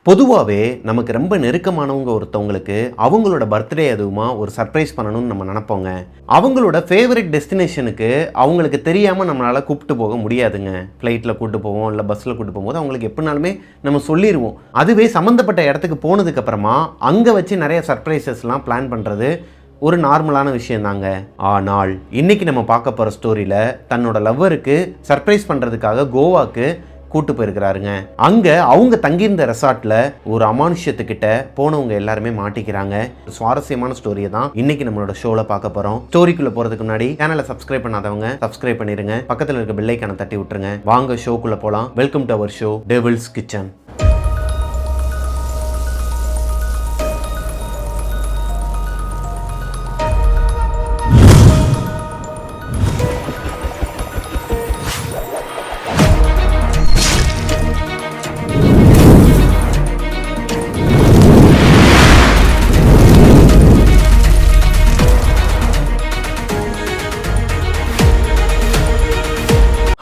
பொதுவாகவே நமக்கு ரொம்ப நெருக்கமானவங்க ஒருத்தவங்களுக்கு அவங்களோட பர்த்டே அதுவுமா ஒரு சர்ப்ரைஸ் பண்ணணும்னு நம்ம நினைப்போங்க. அவங்களோட ஃபேவரட் டெஸ்டினேஷனுக்கு அவங்களுக்கு தெரியாமல் நம்மளால் கூப்பிட்டு போக முடியாதுங்க. ஃப்ளைட்டில் கூப்பிட்டு போவோம், இல்லை பஸ்ஸில் கூப்பிட்டு போகும்போது அவங்களுக்கு எப்படினாலுமே நம்ம சொல்லிடுவோம். அதுவே சம்மந்தப்பட்ட இடத்துக்கு போனதுக்கப்புறமா அங்கே வச்சு நிறைய சர்ப்ரைசஸ்லாம் பிளான் பண்ணுறது ஒரு நார்மலான விஷயம் தாங்க. ஆனால் இன்னைக்கு நம்ம பார்க்க போகிற ஸ்டோரியில் தன்னோட லவ்வருக்கு சர்ப்ரைஸ் பண்ணுறதுக்காக கோவாக்கு கூட்டு போயிருக்கிறாருங்க. அங்க அவங்க தங்கியிருந்த ரெசார்ட்ல ஒரு அமானுஷ்யத்துக்கிட்ட போனவங்க எல்லாருமே மாட்டிக்கிறாங்க. சுவாரஸ்யமான ஸ்டோரியை தான் இன்னைக்கு நம்மளோட ஷோல பார்க்க போறோம். ஸ்டோரிக்குள்ள போறதுக்கு முன்னாடி சேனலை சப்ஸ்கிரைப் பண்ணாதவங்க சப்ஸ்கிரைப் பண்ணிருங்க, பக்கத்துல இருக்க பெல் ஐகானை தட்டி விட்டுருங்க. வாங்க ஷோக்குள்ள போலாம். Welcome to our show devils kitchen.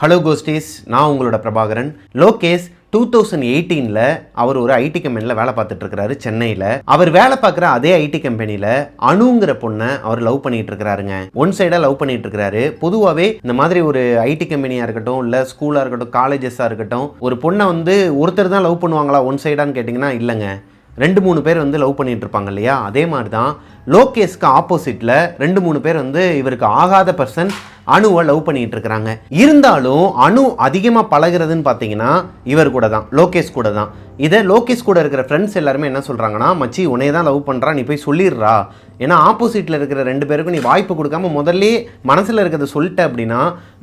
Hello ghosties, நான் உங்களோட பிரபாகரன். லோகேஷ் 2018 அவர் ஒரு ஐடி கம்பெனியில் வேலை பார்த்துட்டு இருக்கிறாரு சென்னையில். அவர் வேலை பார்க்குற அதே ஐடி கம்பெனியில் அனுங்கிற பொண்ணை அவர் லவ் பண்ணிட்டு இருக்கிறாருங்க. ஒன் சைடாக லவ் பண்ணிட்டு இருக்கிறாரு. பொதுவாகவே இந்த மாதிரி ஒரு ஐடி கம்பெனியாக இருக்கட்டும், இல்லை ஸ்கூலாக இருக்கட்டும், காலேஜஸாக இருக்கட்டும், ஒரு பொண்ணை ஒருத்தர் தான் லவ் பண்ணுவாங்களா ஒன் சைடான்னு கேட்டிங்கன்னா இல்லைங்க, 2-3 பேர் லவ் பண்ணிட்டு இருப்பாங்க இல்லையா? அதே மாதிரி தான் லோகேஷ்க்கு ஆப்போசிட்டில் 2-3 பேர் இவருக்கு ஆகாத பர்சன் அணுவை லவ் பண்ணிட்டு இருக்கிறாங்க. இருந்தாலும் அணு அதிகமாக பழகிறதுன்னு பார்த்தீங்கன்னா இவர் கூட தான், லோகேஷ் கூட தான். இதை லோகேஷ் கூட இருக்கிற ஃப்ரெண்ட்ஸ் எல்லாருமே என்ன சொல்கிறாங்கன்னா, மச்சி உன்னைய தான் லவ் பண்ணுறா, நீ போய் சொல்லிடுறா. ஏன்னா ஆப்போசிட்டில் இருக்கிற 2 பேருக்கும் நீ வாய்ப்பு கொடுக்காம முதல்ல மனசில் இருக்கிறத சொல்லிட்ட அப்படின்னா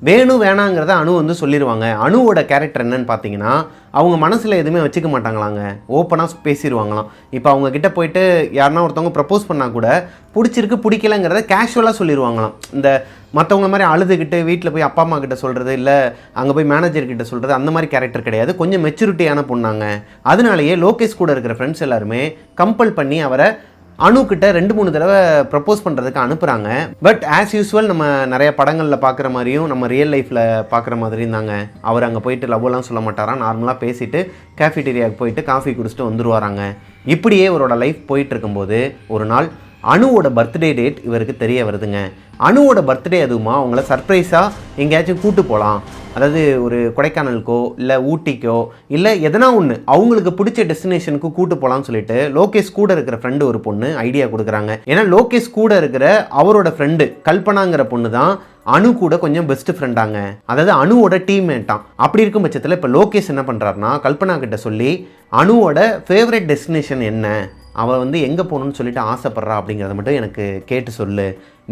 வேணும் வேணாங்கிறத அணு சொல்லிடுவாங்க. அணுவோட கேரக்டர் என்னன்னு பார்த்தீங்கன்னா, அவங்க மனசில் எதுவுமே வச்சுக்க மாட்டாங்களாங்க, ஓப்பனாக பேசிடுவாங்களாம். இப்போ அவங்க கிட்ட போயிட்டு யாருன்னா ஒருத்தவங்க ப்ரப்போஸ் பண்ணால் கூட பிடிச்சிருக்கு பிடிக்கலங்கிறத கேஷுவலாக சொல்லிடுவாங்களாம். இந்த மற்றவங்க மாதிரி அழுதுகிட்டு வீட்டில் போய் அப்பா அம்மா கிட்ட சொல்கிறது, இல்லை அங்கே போய் மேனேஜர்கிட்ட சொல்கிறது, அந்த மாதிரி கேரக்டர் கிடையாது. கொஞ்சம் மெச்சூரிட்டியான பொண்ணாங்க. அதனாலேயே லோகேஷ் கூட இருக்கிற ஃப்ரெண்ட்ஸ் எல்லாருமே கம்பல் பண்ணி அவரை அணுக்கிட்ட 2-3 தடவை ப்ரப்போஸ் பண்ணுறதுக்கு அனுப்புகிறாங்க. பட் ஆஸ் யூஸ்வல் நம்ம நிறைய படங்களில் பார்க்குற மாதிரியும் நம்ம ரியல் லைஃப்பில் பார்க்குற மாதிரியும் தாங்க, அவர் அங்கே போயிட்டு லவ்லாம் சொல்ல மாட்டாராம். நார்மலாக பேசிவிட்டு கேஃபிடீரியாவுக்கு போயிட்டு காஃபி குடிச்சிட்டு வந்துருவாராங்க. இப்படியே இவரோட லைஃப் போயிட்டு இருக்கும்போது ஒரு நாள் அணுவோட பர்த்டே டேட் இவருக்கு தெரிய வருதுங்க. அணுவோட பர்த்டே அதுவுமா அவங்கள சர்ப்ரைஸாக எங்கேயாச்சும் கூட்டு போகலாம், அதாவது ஒரு கொடைக்கானலுக்கோ இல்லை ஊட்டிக்கோ இல்லை எதனா ஒன்று அவங்களுக்கு பிடிச்ச டெஸ்டினேஷனுக்கு கூட்டு போகலான்னு சொல்லிட்டு லோகேஷ் கூட இருக்கிற ஃப்ரெண்டு ஒரு பொண்ணு ஐடியா கொடுக்குறாங்க. ஏன்னா லோகேஷ் கூட இருக்கிற அவரோட ஃப்ரெண்டு கல்பனாங்கிற பொண்ணு தான் அணு கூட கொஞ்சம் பெஸ்ட் ஃப்ரெண்டாங்க, அதாவது அணுவோட டீம்மேட்டான். அப்படி இருக்கும் பட்சத்தில் இப்போ லோகேஷ் என்ன பண்ணுறாருனா, கல்பனா கிட்ட சொல்லி அணுவோட ஃபேவரட் டெஸ்டினேஷன் என்ன, அவள் எங்கே போகணுன்னு சொல்லிட்டு ஆசைப்பட்றா அப்படிங்கிறத மட்டும் எனக்கு கேட்டு சொல்லு,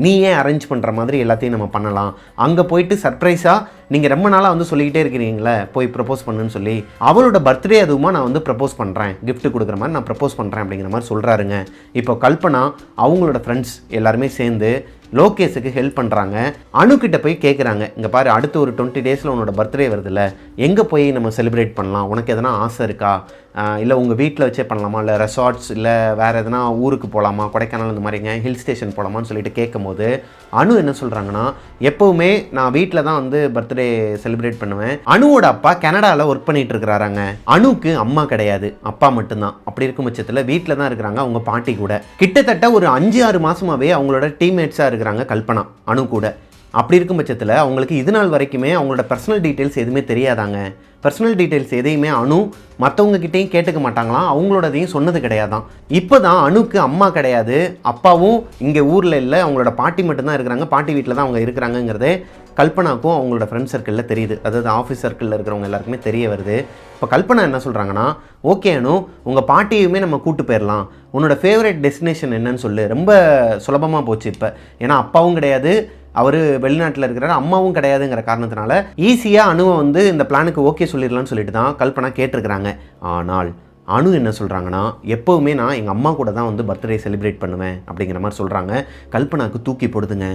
நீ ஏன் அரேஞ்ச் பண்ணுற மாதிரி எல்லாத்தையும் நம்ம பண்ணலாம். அங்கே போயிட்டு சர்ப்ரைஸாக நீங்கள் ரொம்ப நாளாக சொல்லிக்கிட்டே இருக்கிறீங்களே போய் ப்ரப்போஸ் பண்ணுன்னு சொல்லி, அவளோட பர்த்டே அதுவுமா நான் ப்ரப்போஸ் பண்ணுறேன், கிஃப்ட் கொடுக்குற மாதிரி நான் ப்ரப்போஸ் பண்ணுறேன் அப்படிங்கிற மாதிரி சொல்கிறாருங்க. இப்போ கல்பனா அவங்களோட ஃப்ரெண்ட்ஸ் எல்லாருமே சேர்ந்து லோகேஷுக்கு ஹெல்ப் பண்ணுறாங்க. அணுக்கிட்ட போய் கேட்குறாங்க, இங்கே பாரு அடுத்து ஒரு 20 டேஸில் உன்னோட பர்த்டே வருதுல்ல, எங்கே போய் நம்ம செலிப்ரேட் பண்ணலாம், உனக்கு எதனா ஆசை இருக்கா, இல்லை உங்கள் வீட்டில் வச்சே பண்ணலாமா, இல்லை ரெசார்ட்ஸ் இல்லை வேறு எதனா ஊருக்கு போகலாமா, கொடைக்கானல் இந்த மாதிரிங்க ஹில் ஸ்டேஷன் போகலாமான்னு சொல்லிட்டு கேட்கும்போது அணு என்ன சொல்கிறாங்கன்னா, எப்போவுமே நான் வீட்டில் தான் பர்த்டே செலிப்ரேட் பண்ணுவேன். அணுவோட அப்பா கனடாவில் ஒர்க் பண்ணிட்டு இருக்கிறாராங்க. அணுக்கு அம்மா கிடையாது, அப்பா மட்டும்தான். அப்படி இருக்கும் பட்சத்தில் வீட்டில் தான் இருக்கிறாங்க அவங்க பாட்டி கூட. கிட்டத்தட்ட ஒரு 5-6 மாதமாகவே அவங்களோட டீம்மேட்ஸாக இருக்கிறாங்க கல்பனா அணு கூட. அப்படி இருக்கும் பட்சத்தில் அவங்களுக்கு இது நாள் வரைக்குமே அவங்களோட பர்சனல் டீட்டெயில்ஸ் எதுவுமே தெரியாதாங்க. பர்சனல் டீட்டெயில்ஸ் எதையுமே அணு மற்றவங்க கிட்டேயும் கேட்டுக்க மாட்டாங்களாம், அவங்களோடதையும் சொன்னது கிடையாதான். இப்போ தான் அணுக்கு அம்மா கிடையாது, அப்பாவும் இங்கே ஊரில் இல்லை, அவங்களோட பாட்டி மட்டும்தான் இருக்கிறாங்க, பாட்டி வீட்டில் தான் அவங்க இருக்கிறாங்கங்கிறதே கல்பனாக்கும் அவங்களோட ஃப்ரெண்ட் சர்க்கிளில் தெரியுது, அதாவது ஆஃபீஸ் சர்க்கிளில் இருக்கிறவங்க எல்லாருக்குமே தெரிய வருது. இப்போ கல்பனா என்ன சொல்கிறாங்கன்னா, ஓகே அனு, உங்கள் பாட்டியுமே நம்ம கூட்டு போயிடலாம், உன்னோட ஃபேவரட் டெஸ்டினேஷன் என்னன்னு சொல்லு. ரொம்ப சுலபமாக போச்சு இப்போ, ஏன்னா அப்பாவும் கிடையாது, அவர் வெளிநாட்டில் இருக்கிறார், அம்மாவும் கிடையாதுங்கிற காரணத்தினால ஈஸியாக அணுவை இந்த பிளானுக்கு ஓகே சொல்லிடலான்னு சொல்லிட்டு தான் கல்பனா கேட்டிருக்கிறாங்க. ஆனால் அணு என்ன சொல்கிறாங்கன்னா, எப்போவுமே நான் எங்கள் அம்மா கூட தான் பர்த்டே செலிப்ரேட் பண்ணுவேன் அப்படிங்கிற மாதிரி சொல்கிறாங்க. கல்பனாவுக்கு தூக்கி போடுதுங்க.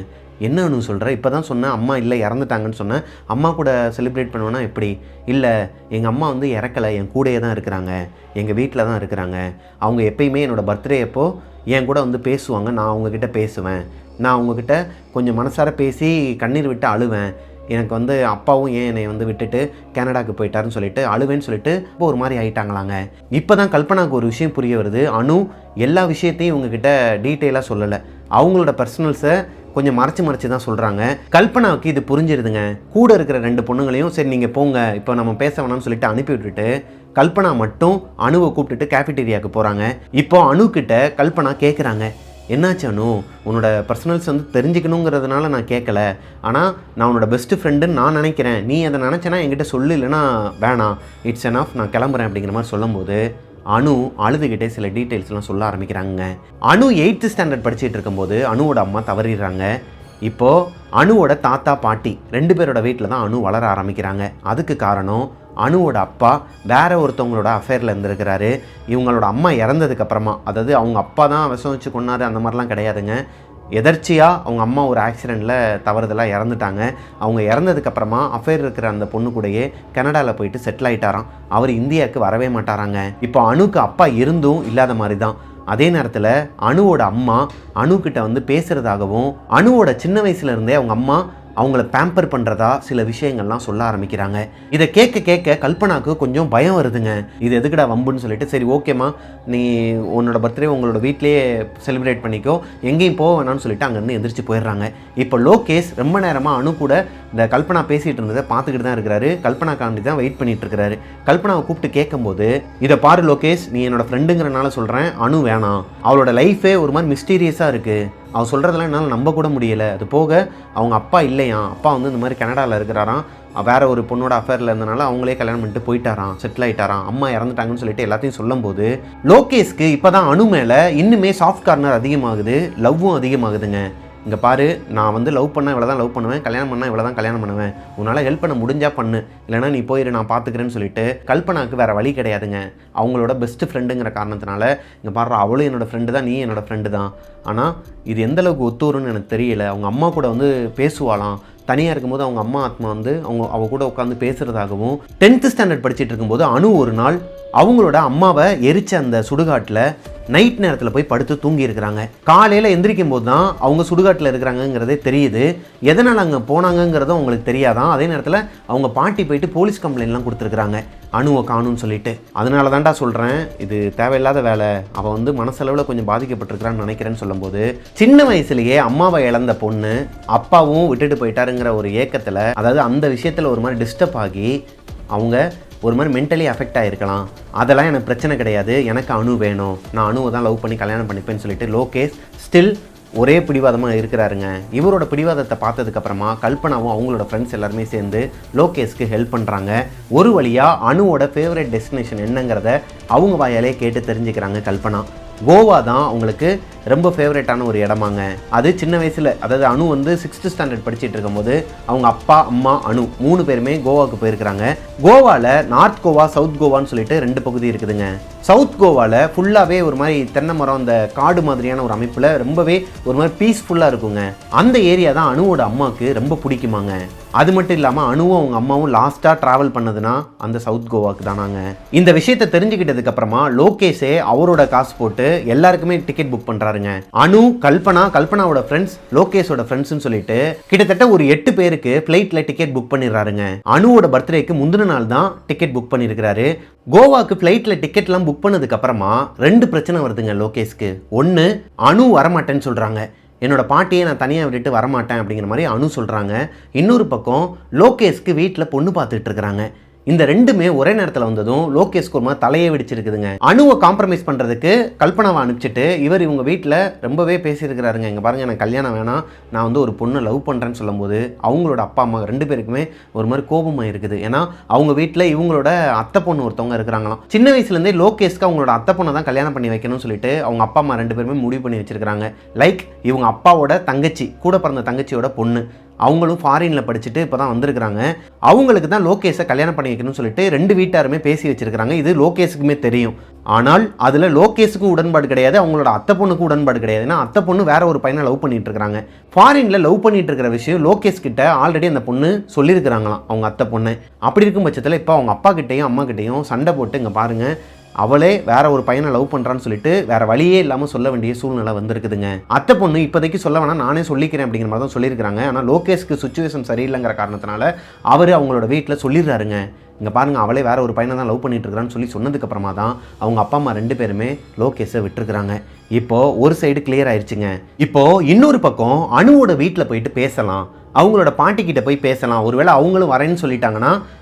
என்ன அணு சொல்கிற, இப்போ தான் சொன்னேன் அம்மா இல்லை இறந்துட்டாங்கன்னு சொன்னேன், அம்மா கூட செலிப்ரேட் பண்ணுவேன்னா எப்படி? இல்லை எங்கள் அம்மா இறக்கலை, என் கூடயே தான் இருக்கிறாங்க, எங்கள் வீட்டில் தான் இருக்கிறாங்க, அவங்க எப்பயுமே என்னோடய பர்த்டே அப்போது என் கூட பேசுவாங்க, நான் அவங்கக்கிட்ட பேசுவேன், நான் அவங்கக்கிட்ட கொஞ்சம் மனசார பேசி கண்ணீர் விட்டு அழுவேன், எனக்கு வந்து அப்பாவும் ஏன் என்னை வந்து விட்டுட்டு கனடாக்கு போயிட்டாருன்னு சொல்லிட்டு அழுவேன்னு சொல்லிட்டு இப்போ ஒரு மாதிரி ஆயிட்டாங்களாங்க. இப்போ தான் கல்பனாவுக்கு ஒரு விஷயம் புரிய வருது. அனு எல்லா விஷயத்தையும் இவங்ககிட்ட டீட்டெயிலாக சொல்லலை, அவங்களோட பர்சனல்ஸை கொஞ்சம் மறைச்சு தான் சொல்கிறாங்க. கல்பனாவுக்கு இது புரிஞ்சிருதுங்க. கூட இருக்கிற 2 பொண்ணுங்களையும் சரி நீங்கள் போங்க, இப்போ நம்ம பேச வேணாம்னு சொல்லிட்டு அனுப்பி விட்டுட்டு கல்பனா மட்டும் அணுவை கூப்பிட்டுட்டு கேஃபிடீரியாவுக்கு போகிறாங்க. இப்போ அணுக்கிட்ட கல்பனா கேட்குறாங்க, என்னாச்சு அனு, உன்னோட பர்சனல்ஸ் வந்து தெரிஞ்சுக்கணுங்கிறதுனால நான் கேட்கல, ஆனால் நான் உன்னோட பெஸ்ட்டு ஃப்ரெண்டுன்னு நான் நினைக்கிறேன், நீ அதை நினச்சேன்னா என்கிட்ட சொல்லு, இல்லைனா வேணாம், இட்ஸ் என் ஆஃப், நான் கிளம்புறேன் அப்படிங்கிற மாதிரி சொல்லும்போது அனு அழுதுகிட்டே சில டீட்டெயில்ஸ்லாம் சொல்ல ஆரம்பிக்கிறாங்க. அனு 8th ஸ்டாண்டர்ட் படிச்சுட்டு இருக்கும்போது அணுவோட அம்மா தவறிடுறாங்க. இப்போது அணுவோட தாத்தா பாட்டி 2 பேரோட வீட்டில் தான் அனு வளர ஆரம்பிக்கிறாங்க. அதுக்கு காரணம் அணுவோட அப்பா வேற ஒருத்தவங்களோட அஃபேரில் இருந்திருக்கிறாரு. இவங்களோட அம்மா இறந்ததுக்கப்புறமா, அதாவது அவங்க அப்பா தான் விஷம் வச்சு கொன்னாரு அந்த மாதிரிலாம் கிடையாதுங்க, எதர்ச்சியாக அவங்க அம்மா ஒரு ஆக்சிடெண்ட்டில் தவறுதலாக இறந்துட்டாங்க. அவங்க இறந்ததுக்கப்புறமா அஃபேர் இருக்கிற அந்த பொண்ணு கூடயே கனடாவில் போயிட்டு செட்டில் ஆகிட்டாராம். அவர் இந்தியாவுக்கு வரவே மாட்டாராங்க. இப்போ அணுக்கு அப்பா இருந்தும் இல்லாத மாதிரி தான். அதே நேரத்தில் அணுவோட அம்மா அணுக்கிட்ட வந்து பேசுகிறதாகவும், அணுவோட சின்ன வயசுலேருந்தே அவங்க அம்மா அவங்கள பேம்பர் பண்ணுறதா சில விஷயங்கள்லாம் சொல்ல ஆரம்பிக்கிறாங்க. இதை கேட்க கல்பனாவுக்கு கொஞ்சம் பயம் வருதுங்க. இது எதுக்குடா வம்புன்னு சொல்லிட்டு, சரி ஓகேம்மா, நீ உன்னோட பர்த்டே உங்களோட வீட்லேயே செலிப்ரேட் பண்ணிக்கோ, எங்கேயும் போக வேணாம்னு சொல்லிட்டு அங்கேருந்து எந்திரிச்சு போயிடுறாங்க. இப்போ லோகேஷ் ரொம்ப நேரமாக அணு கூட இந்த கல்பனா பேசிகிட்டு இருந்ததை பார்த்துக்கிட்டு தான் இருக்கிறாரு. கல்பனாக்காண்டி தான் வெயிட் பண்ணிட்டு இருக்கிறாரு. கல்பனாவை கூப்பிட்டு கேட்கும்போது, இதை பாரு லோகேஷ், நீ என்னோட ஃப்ரெண்டுங்கிறனால சொல்கிறேன், அணு வேணாம், அவளோட லைஃபே ஒரு மாதிரி மிஸ்டீரியஸாக இருக்குது, அவள் சொல்கிறதெல்லாம் என்னால் நம்ப கூட முடியலை, அது போக அவங்க அப்பா இல்லையாம், அப்பா வந்து இந்த மாதிரி கனடாவில் இருக்கிறாராம், வேற ஒரு பொண்ணோட அஃபேரில் இருந்தனால அவங்களே கல்யாணம் பண்ணிட்டு போயிட்டாராம், செட்டில் ஆகிட்டாராம், அம்மா இறந்துட்டாங்கன்னு சொல்லிட்டு எல்லாத்தையும் சொல்லும்போது லோகேஷ்க்கு இப்போ தான் அணு மேலே இன்னுமே சாஃப்ட் கார்னர் அதிகமாகுது, லவ்வும் அதிகமாகுதுங்க. இங்கே பாரு, நான் வந்து லவ் பண்ணால் இவ்வளோ தான் லவ் பண்ணுவேன், கல்யாணம் பண்ணால் இவ்வளோ தான் கல்யாணம் பண்ணுவேன், உன்னால் ஹெல்ப் பண்ண முடிஞ்சா பண்ணு, இல்லைனா நீ போயிரு, நான் பார்த்துக்கிறேன்னு சொல்லிட்டு கல்பனாவுக்கு வேறு வழி கிடையாதுங்க. அவங்களோட பெஸ்ட்டு ஃப்ரெண்டுங்கிற காரணத்தினால, இங்கே பாரு, அவளும் என்னோடய ஃப்ரெண்டு தான், நீ என்னோடய ஃப்ரெண்டு தான், ஆனால் இது எந்த அளவுக்கு ஒத்து வரும்னு எனக்கு தெரியல. அவங்க அம்மா கூட வந்து பேசுவாளாம், தனியாக இருக்கும்போது அவங்க அம்மா ஆத்மா வந்து அவ கூட உட்காந்து பேசுகிறதாகவும். 10th ஸ்டாண்டர்ட் படிச்சுட்டு இருக்கும்போது அணு ஒரு நாள் அவங்களோட அம்மாவை எரிச்ச அந்த சுடுகாட்டில் நைட் நேரத்தில் போய் படுத்து தூங்கி இருக்கிறாங்க. காலையில் எந்திரிக்கும் போது தான் அவங்க சுடுகாட்டில் இருக்கிறாங்கங்கிறதே தெரியுது. எதனால் அங்கே போனாங்கங்கிறதும் அவங்களுக்கு தெரியாதான். அதே நேரத்தில் அவங்க பாட்டி போயிட்டு போலீஸ் கம்ப்ளைண்ட்லாம் கொடுத்துருக்குறாங்க, அணுவை காணும்னு சொல்லிட்டு. அதனால தான்டா சொல்கிறேன், இது தேவையில்லாத வேலை, அவள் வந்து மனசளவில் கொஞ்சம் பாதிக்கப்பட்டிருக்கிறான்னு நினைக்கிறேன்னு சொல்லும்போது, சின்ன வயசுலேயே அம்மாவை இழந்த பொண்ணு அப்பாவும் விட்டுட்டு போயிட்டாருங்கிற ஒரு ஏக்கத்தில், அதாவது அந்த விஷயத்தில் ஒரு மாதிரி டிஸ்டர்ப் ஆகி அவங்க ஒரு மாதிரி மென்டலி அஃபெக்ட் ஆகிருக்கலாம். அதெல்லாம் எனக்கு பிரச்சனை கிடையாது, எனக்கு அணு வேணும், நான் அணுவை தான் லவ் பண்ணி கல்யாணம் பண்ணிப்பேன்னு சொல்லிட்டு லோகேஷ் ஸ்டில் ஒரே பிடிவாதமாக இருக்கிறாருங்க. இவரோட பிடிவாதத்தை பார்த்ததுக்கப்புறமா கல்பனாவும் அவங்களோட ஃப்ரெண்ட்ஸ் எல்லாருமே சேர்ந்து லோகேஷ்க்கு ஹெல்ப் பண்ணுறாங்க. ஒரு வழியாக அணுவோட ஃபேவரட் டெஸ்டினேஷன் என்னங்கிறத அவங்க வாயாலே கேட்டு தெரிஞ்சுக்கிறாங்க கல்பனா. கோவா தான் அவங்களுக்கு ரொம்ப ஃபேவரட்டான ஒரு இடமாங்க. அது சின்ன வயசில், அதாவது அணு வந்து 6th ஸ்டாண்டர்ட் படிச்சுட்டு இருக்கும்போது அவங்க அப்பா அம்மா அணு 3 பேருமே கோவாவுக்கு போயிருக்கிறாங்க. கோவாவில் நார்த் கோவா சவுத் கோவான்னு சொல்லிட்டு 2 பகுதி இருக்குதுங்க. சவுத் கோவாவில் ஃபுல்லாகவே ஒரு மாதிரி தென்னை மரம், அந்த காடு மாதிரியான ஒரு அமைப்பில் ரொம்பவே ஒரு மாதிரி பீஸ்ஃபுல்லாக இருக்குங்க. அந்த ஏரியா தான் அணுவோட அம்மாவுக்கு ரொம்ப பிடிக்குமாங்க. அது மட்டும் இல்லாமல் அணுவும் அவங்க அம்மாவும் லாஸ்ட்டாக ட்ராவல் பண்ணதுன்னா அந்த சவுத் கோவாக்கு தானாங்க. இந்த விஷயத்தை தெரிஞ்சுக்கிட்டதுக்கு அப்புறமா லோகேஷே அவரோட காசு போட்டு எல்லாருக்குமே டிக்கெட் புக் பண்ணுறாருங்க. அணு, கல்பனாவோட ஃப்ரெண்ட்ஸ், லோகேஷோட ஃப்ரெண்ட்ஸ்னு சொல்லிட்டு கிட்டத்தட்ட ஒரு 8 பேருக்கு ஃப்ளைட்டில் டிக்கெட் புக் பண்ணிடுறாருங்க. அணுவோட பர்த்டேக்கு முந்தின நாள் தான் டிக்கெட் புக் பண்ணியிருக்கிறாரு. கோவாக்கு ஃப்ளைட்டில் டிக்கெட்லாம் புக் பண்ணதுக்கு அப்புறமா 2 பிரச்சனை வருதுங்க லோகேஷ்க்கு. ஒன்று, அணு வரமாட்டேன்னு சொல்கிறாங்க, என்னோட பாட்டியை நான் தனியாக விட்டுட்டு வரமாட்டேன் அப்படிங்கிற மாதிரி அணு சொல்கிறாங்க. இன்னொரு பக்கம் லோகேஷ்க்கு வீட்டில் பொண்ணு பார்த்துட்டு இருக்கிறாங்க. இந்த 2மே ஒரே நேரத்தில் வந்ததும் லோகேஷ்க்கு ஒரு மாதிரி தலையே வெடிச்சிருக்குதுங்க. அணுவை காம்ப்ரமைஸ் பண்ணுறதுக்கு கல்பனாவை அனுப்பிச்சிட்டு இவங்க வீட்டில் ரொம்பவே பேசியிருக்கிறாருங்க. இங்கே பாருங்கள், எனக்கு கல்யாணம் வேணாம், நான் வந்து ஒரு பொண்ணை லவ் பண்ணுறேன்னு சொல்லும்போது அவங்களோட அப்பா அம்மா 2 பேருக்குமே ஒரு மாதிரி கோபமாக இருக்குது. ஏன்னா அவங்க வீட்டில் இவங்களோட அத்தை பொண்ணு ஒருத்தவங்க இருக்கிறாங்களாம். சின்ன வயசுலேருந்தே லோகேஷ்க்கு அவங்களோட அத்தை பொண்ணை தான் கல்யாணம் பண்ணி வைக்கணும்னு சொல்லிட்டு அவங்க அப்பா அம்மா 2 பேருமே முடிவு பண்ணி வச்சிருக்கிறாங்க. லைக் இவங்க அப்பாவோட தங்கச்சி, கூட பிறந்த தங்கச்சியோட பொண்ணு, அவங்களும் ஃபாரினில் படிச்சுட்டு இப்போ தான் வந்திருக்கிறாங்க. அவங்களுக்கு தான் லோகேஷை கல்யாணம் பண்ணி வைக்கணும்னு சொல்லிட்டு 2 வீட்டாருமே பேசி வச்சிருக்கிறாங்க. இது லோகேஷுக்குமே தெரியும். ஆனால் அதில் லோகேஷுக்கும் உடன்பாடு கிடையாது, அவங்களோட அத்தை பொண்ணுக்கும் உடன்பாடு கிடையாது. ஏன்னா அத்தை பொண்ணு வேற ஒரு பையனை லவ் பண்ணிட்டு இருக்காங்க. ஃபாரினில் லவ் பண்ணிட்டு இருக்கிற விஷயம் லோகேஷ் கிட்ட ஆல்ரெடி அந்த பொண்ணு சொல்லியிருக்கிறாங்களாம், அவங்க அத்தை பொண்ணு. அப்படி இருக்கும் பட்சத்தில் இப்போ அவங்க அப்பா கிட்டையும் அம்மா கிட்டையும் சண்டை போட்டு, இங்கே பாருங்கள், அவளே வேற ஒரு பையனை லவ் பண்ணுறான்னு சொல்லிட்டு வேற வழியே இல்லாமல் சொல்ல வேண்டிய சூழ்நிலை வந்திருக்குதுங்க. அத்தை பொண்ணு இப்போதைக்கு சொல்ல வேணா நானே சொல்லிக்கிறேன் அப்படிங்கிற மாதிரி தான் சொல்லியிருக்காங்க. ஆனால் லோகேஷ்க்கு சுச்சுவேஷன் சரியில்லைங்கிற காரணத்தினால அவர் அவங்களோட வீட்டில் சொல்லிடுறாருங்க. இங்கே பாருங்கள், அவளே வேற ஒரு பையனை தான் லவ் பண்ணிட்டு இருக்கிறான்னு சொல்லி சொன்னதுக்கப்புறமா தான் அவங்க அப்பா அம்மா 2 பேருமே லோகேஷை விட்டுருக்குறாங்க. இப்போது ஒரு சைடு கிளியர் ஆயிடுச்சுங்க. இப்போது இன்னொரு பக்கம் அனுவோட வீட்டில் போயிட்டு பேசலாம், அவங்களோட பாட்டிக்கிட்ட போய் பேசலாம். ஒருவேளை அவங்களும் வரேன்னு சொல்லிட்டாங்கன்னா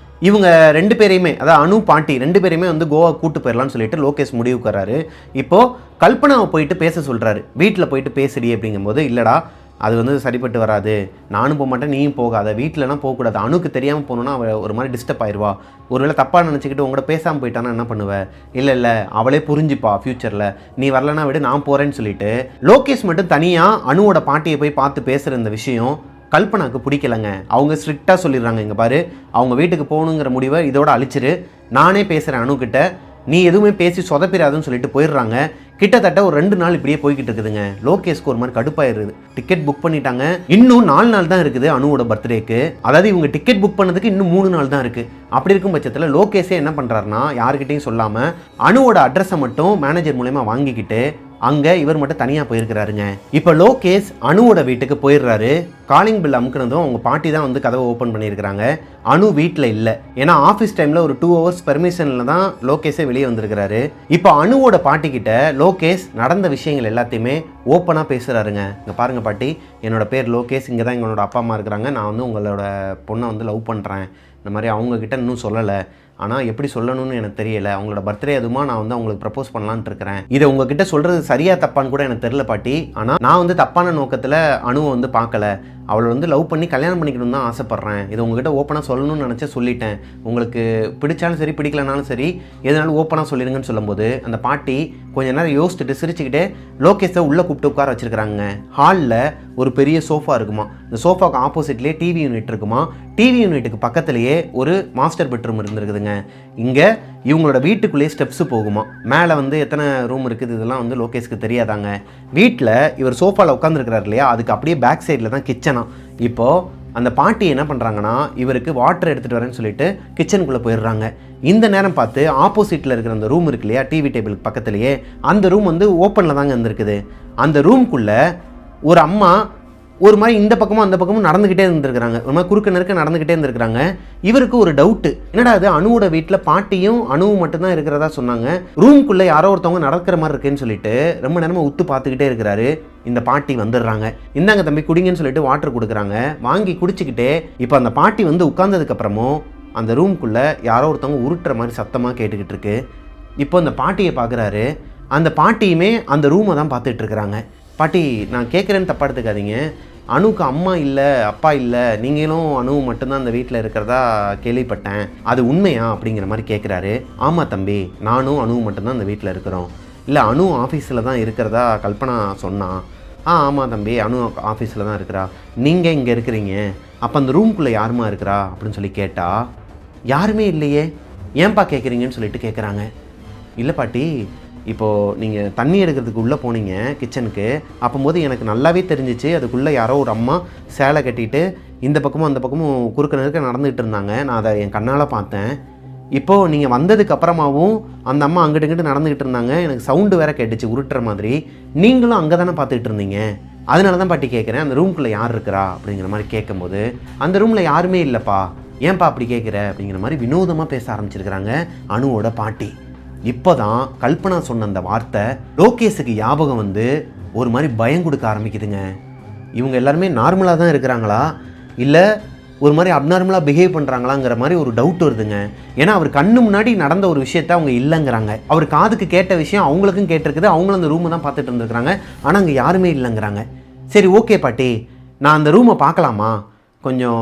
இவங்க 2 பேரையுமே, அதாவது அனு பாட்டி 2 பேரையுமே வந்து கோவா கூட்டு போயிடலான்னு சொல்லிட்டு லோகேஷ் முடிவுக்கு வர்றாரு. இப்போது கல்பனாவை போயிட்டு பேச சொல்கிறாரு. வீட்டில் போயிட்டு பேசுடி அப்படிங்கும்போது, இல்லைடா அது வந்து சரிப்பட்டு வராது, நானும் போக மாட்டேன் நீயும் போகாத, வீட்டிலலாம் போகக்கூடாது, அணுக்கு தெரியாமல் போகணுன்னா அவள் ஒரு மாதிரி டிஸ்டர்ப் ஆயிடுவா, ஒருவேளை தப்பாக நினச்சிக்கிட்டு உங்கள்கிட்ட பேசாமல் போயிட்டானா என்ன பண்ணுவேன், இல்லை அவளே புரிஞ்சுப்பா ஃப்யூச்சரில், நீ வரலன்னா விட நான் போகிறேன்னு சொல்லிட்டு லோகேஷ் மட்டும் தனியாக அணுவோட பாட்டியை போய் பார்த்து பேசுகிற இந்த விஷயம் கல்பனாக்கு பிடிக்கலைங்க. அவங்க ஸ்ட்ரிக்டாக சொல்லிடுறாங்க, இங்கே பாரு அவங்க வீட்டுக்கு போகணுங்கிற முடிவை இதோட அழிச்சிரு, நானே பேசுகிறேன் அணுக்கிட்ட, நீ எதுவுமே பேசி சொதப்பிடாதுன்னு சொல்லிட்டு போயிடுறாங்க. கிட்டத்தட்ட ஒரு 2 நாள் இப்படியே போய்கிட்டு இருக்குதுங்க. லோகேஷ்க்கு ஒரு மாதிரி கடுப்பாயிருது. டிக்கெட் புக் பண்ணிட்டாங்க, இன்னும் 4 நாள் தான் இருக்குது அணுவோட பர்த்டேக்கு. அதாவது இவங்க டிக்கெட் புக் பண்ணதுக்கு இன்னும் 3 நாள் தான் இருக்குது. அப்படி இருக்கும் பட்சத்தில் லோகேஷே என்ன பண்ணுறாருனா, யாருக்கிட்டையும் சொல்லாமல் அணுவோட அட்ரஸை மட்டும் மேனேஜர் மூலமா வாங்கிக்கிட்டு அங்கே இவர் மட்டும் தனியாக போயிருக்கிறாருங்க. இப்போ லோகேஷ் அணுவோட வீட்டுக்கு போயிடுறாரு. காலிங் பில் அமுக்குனதும் அவங்க பாட்டி தான் வந்து கதவை ஓப்பன் பண்ணியிருக்கிறாங்க. அணு வீட்டில் இல்லை, ஏன்னா ஆஃபீஸ் டைமில் ஒரு 2 ஹவர்ஸ் பெர்மிஷனில் தான் லோகேஷே வெளியே வந்திருக்கிறாரு. இப்போ அணுவோட பாட்டிக்கிட்ட லோகேஷ் நடந்த விஷயங்கள் எல்லாத்தையுமே ஓப்பனாக பேசுகிறாருங்க. இங்கே பாருங்கள் பாட்டி, என்னோட பேர் லோகேஷ், இங்கே தான் எங்களோட அப்பா அம்மா இருக்கிறாங்க, நான் வந்து உங்களோட பொண்ணை வந்து லவ் பண்ணுறேன், இந்த மாதிரி அவங்கக்கிட்ட இன்னும் சொல்லலை, ஆனால் எப்படி சொல்லணும்னு எனக்கு தெரியலை, அவங்களோட பர்த்டே அதுமா நான் வந்து அவங்களுக்கு ப்ரப்போஸ் பண்ணலான்ட்டு இருக்கிறேன், இதை உங்ககிட்ட சொல்கிறது சரியாக தப்பான்னு கூட எனக்கு தெரியல பாட்டி, ஆனால் நான் வந்து தப்பான நோக்கத்தில் அணுவை வந்து பார்க்கல, அவளை வந்து லவ் பண்ணி கல்யாணம் பண்ணிக்கணும்னு தான் ஆசைப்பட்றேன், இதை உங்ககிட்ட ஓப்பனாக சொல்லணும்னு நினச்சா சொல்லிட்டேன், உங்களுக்கு பிடிச்சாலும் சரி பிடிக்கலனாலும் சரி எதனாலும் ஓப்பனாக சொல்லிடுங்கன்னு சொல்லும்போது அந்த பாட்டி கொஞ்ச நேரம் யோசிச்சுட்டு சிரிச்சுக்கிட்டே லோகேஷை உள்ளே கூப்பிட்டு உட்கார வச்சுருக்கிறாங்க. ஹாலில் ஒரு பெரிய சோஃபா இருக்குமா, இந்த சோஃபாவுக்கு ஆப்போசிட்லேயே டிவி யூனிட் இருக்குமா, டிவி யூனிட்டுக்கு பக்கத்துலேயே ஒரு மாஸ்டர் பெட்ரூம் இருந்திருக்குதுங்க. இங்கே இவங்களோட வீட்டுக்குள்ளேயே ஸ்டெப்ஸு போகுமா, மேலே வந்து எத்தனை ரூம் இருக்குது இதெல்லாம் வந்து லோகேஷ்க்கு தெரியாதாங்க. வீட்டில் இவர் சோஃபாவில் உட்காந்துருக்கிறார் இல்லையா, அதுக்கு அப்படியே பேக் சைடில் தான் கிச்சனா. இப்போது அந்த பாட்டி என்ன பண்ணுறாங்கன்னா, இவருக்கு வாட்டர் எடுத்துகிட்டு வரேன்னு சொல்லிட்டு கிச்சனுக்குள்ளே போயிடுறாங்க. இந்த நேரம் பார்த்து ஆப்போசிட்டில் இருக்கிற அந்த ரூம் இருக்கு இல்லையா, டிவி டேபிளுக்கு பக்கத்துலேயே, அந்த ரூம் வந்து ஓப்பனில் தாங்க இருந்திருக்குது. அந்த ரூம்குள்ளே ஒரு அம்மா ஒரு மாதிரி இந்த பக்கமும் அந்த பக்கமும் நடந்துக்கிட்டே இருந்திருக்கிறாங்க, ஒரு மாதிரி குறுக்க நெருக்க நடந்துக்கிட்டே இருந்திருக்கிறாங்க. இவருக்கு ஒரு டவுட்டு, என்னடா அது அணுவோட வீட்டில் பாட்டியும் அணுவும் மட்டும்தான் இருக்கிறதா சொன்னாங்க, ரூம்குள்ளே யாரோ ஒருத்தவங்க நடக்கிற மாதிரி இருக்குன்னு சொல்லிட்டு ரொம்ப நேரமாக உத்து பார்த்துக்கிட்டே இருக்கிறாரு. இந்த பாட்டி வந்துடுறாங்க, இந்தாங்க தம்பி குடிங்கன்னு சொல்லிட்டு வாட்டர் கொடுக்குறாங்க. வாங்கி குடிச்சிக்கிட்டே இப்போ அந்த பாட்டி வந்து உட்கார்ந்ததுக்கப்புறமும் அந்த ரூம்குள்ளே யாரோ ஒருத்தவங்க உருட்டுற மாதிரி சத்தமாக கேட்டுக்கிட்டு இருக்கு. இப்போ அந்த பாட்டியை பார்க்குறாரு, அந்த பாட்டியுமே அந்த ரூமை தான் பார்த்துட்டு இருக்கிறாங்க. பாட்டி நான் கேட்குறேன்னு தப்பா எடுத்துக்காதீங்க, அணுக்கு அம்மா இல்லை அப்பா இல்லை, நீங்களும் அணுவும் மட்டும்தான் அந்த வீட்டில் இருக்கிறதா கேள்விப்பட்டேன், அது உண்மையா அப்படிங்கிற மாதிரி கேட்குறாரு. ஆமாம் தம்பி, நானும் அணுவும் மட்டும்தான் அந்த வீட்டில் இருக்கிறோம். இல்லை அணு ஆஃபீஸில் தான் இருக்கிறதா கல்பனா சொன்னான். ஆமாம் தம்பி, அணு ஆஃபீஸில் தான் இருக்கிறா, நீங்கள் இங்கே இருக்கிறீங்க, அப்போ அந்த ரூம்குள்ளே யாருமா இருக்கிறா அப்படின்னு சொல்லி கேட்டால், யாருமே இல்லையே, ஏன்பா கேட்குறீங்கன்னு சொல்லிட்டு கேட்குறாங்க. இல்லை பாட்டி, இப்போது நீங்கள் தண்ணி எடுக்கிறதுக்கு உள்ளே போனீங்க கிச்சனுக்கு, அப்போது எனக்கு நல்லாவே தெரிஞ்சிச்சு அதுக்குள்ளே யாரோ ஒரு அம்மா சேலை கட்டிட்டு இந்த பக்கமும் அந்த பக்கமும் குறுக்க நெருக்க நடந்துகிட்டு இருந்தாங்க, நான் அதை என் கண்ணால் பார்த்தேன். இப்போது நீங்கள் வந்ததுக்கு அப்புறமாவும் அந்த அம்மா அங்கிட்டு இங்கிட்டு நடந்துக்கிட்டு இருந்தாங்க, எனக்கு சவுண்டு வேறு கேட்டுச்சு உருட்டுற மாதிரி, நீங்களும் அங்கே தானே பார்த்துக்கிட்டு இருந்தீங்க, அதனால தான் பாட்டி கேட்குறேன் அந்த ரூம்குள்ளே யார் இருக்கிறா அப்படிங்கிற மாதிரி கேட்கும்போது, அந்த ரூமில் யாருமே இல்லைப்பா, ஏன்பா அப்படி கேட்குற அப்படிங்கிற மாதிரி வினோதமாக பேச ஆரம்பிச்சிருக்கிறாங்க அணுவோட பாட்டி. இப்போ தான் கல்பனா சொன்ன அந்த வார்த்தை லோகேஷுக்கு ஞாபகம் வந்து ஒரு மாதிரி பயம் கொடுக்க ஆரம்பிக்குதுங்க. இவங்க எல்லாருமே நார்மலாக தான் இருக்கிறாங்களா, இல்லை ஒரு மாதிரி அப்நார்மலாக பிஹேவ் பண்ணுறாங்களாங்கிற மாதிரி ஒரு டவுட் வருதுங்க. ஏன்னா அவர் கண்ணு முன்னாடி நடந்த ஒரு விஷயத்த அவங்க இல்லைங்கிறாங்க, அவர் காதுக்கு கேட்ட விஷயம் அவங்களுக்கும் கேட்டிருக்குது, அவங்களும் அந்த ரூமை தான் பார்த்துட்டு இருந்துருக்குறாங்க, ஆனால் அங்கே யாருமே இல்லைங்கிறாங்க. சரி ஓகே பாட்டி, நான் அந்த ரூமை பார்க்கலாமா, கொஞ்சம்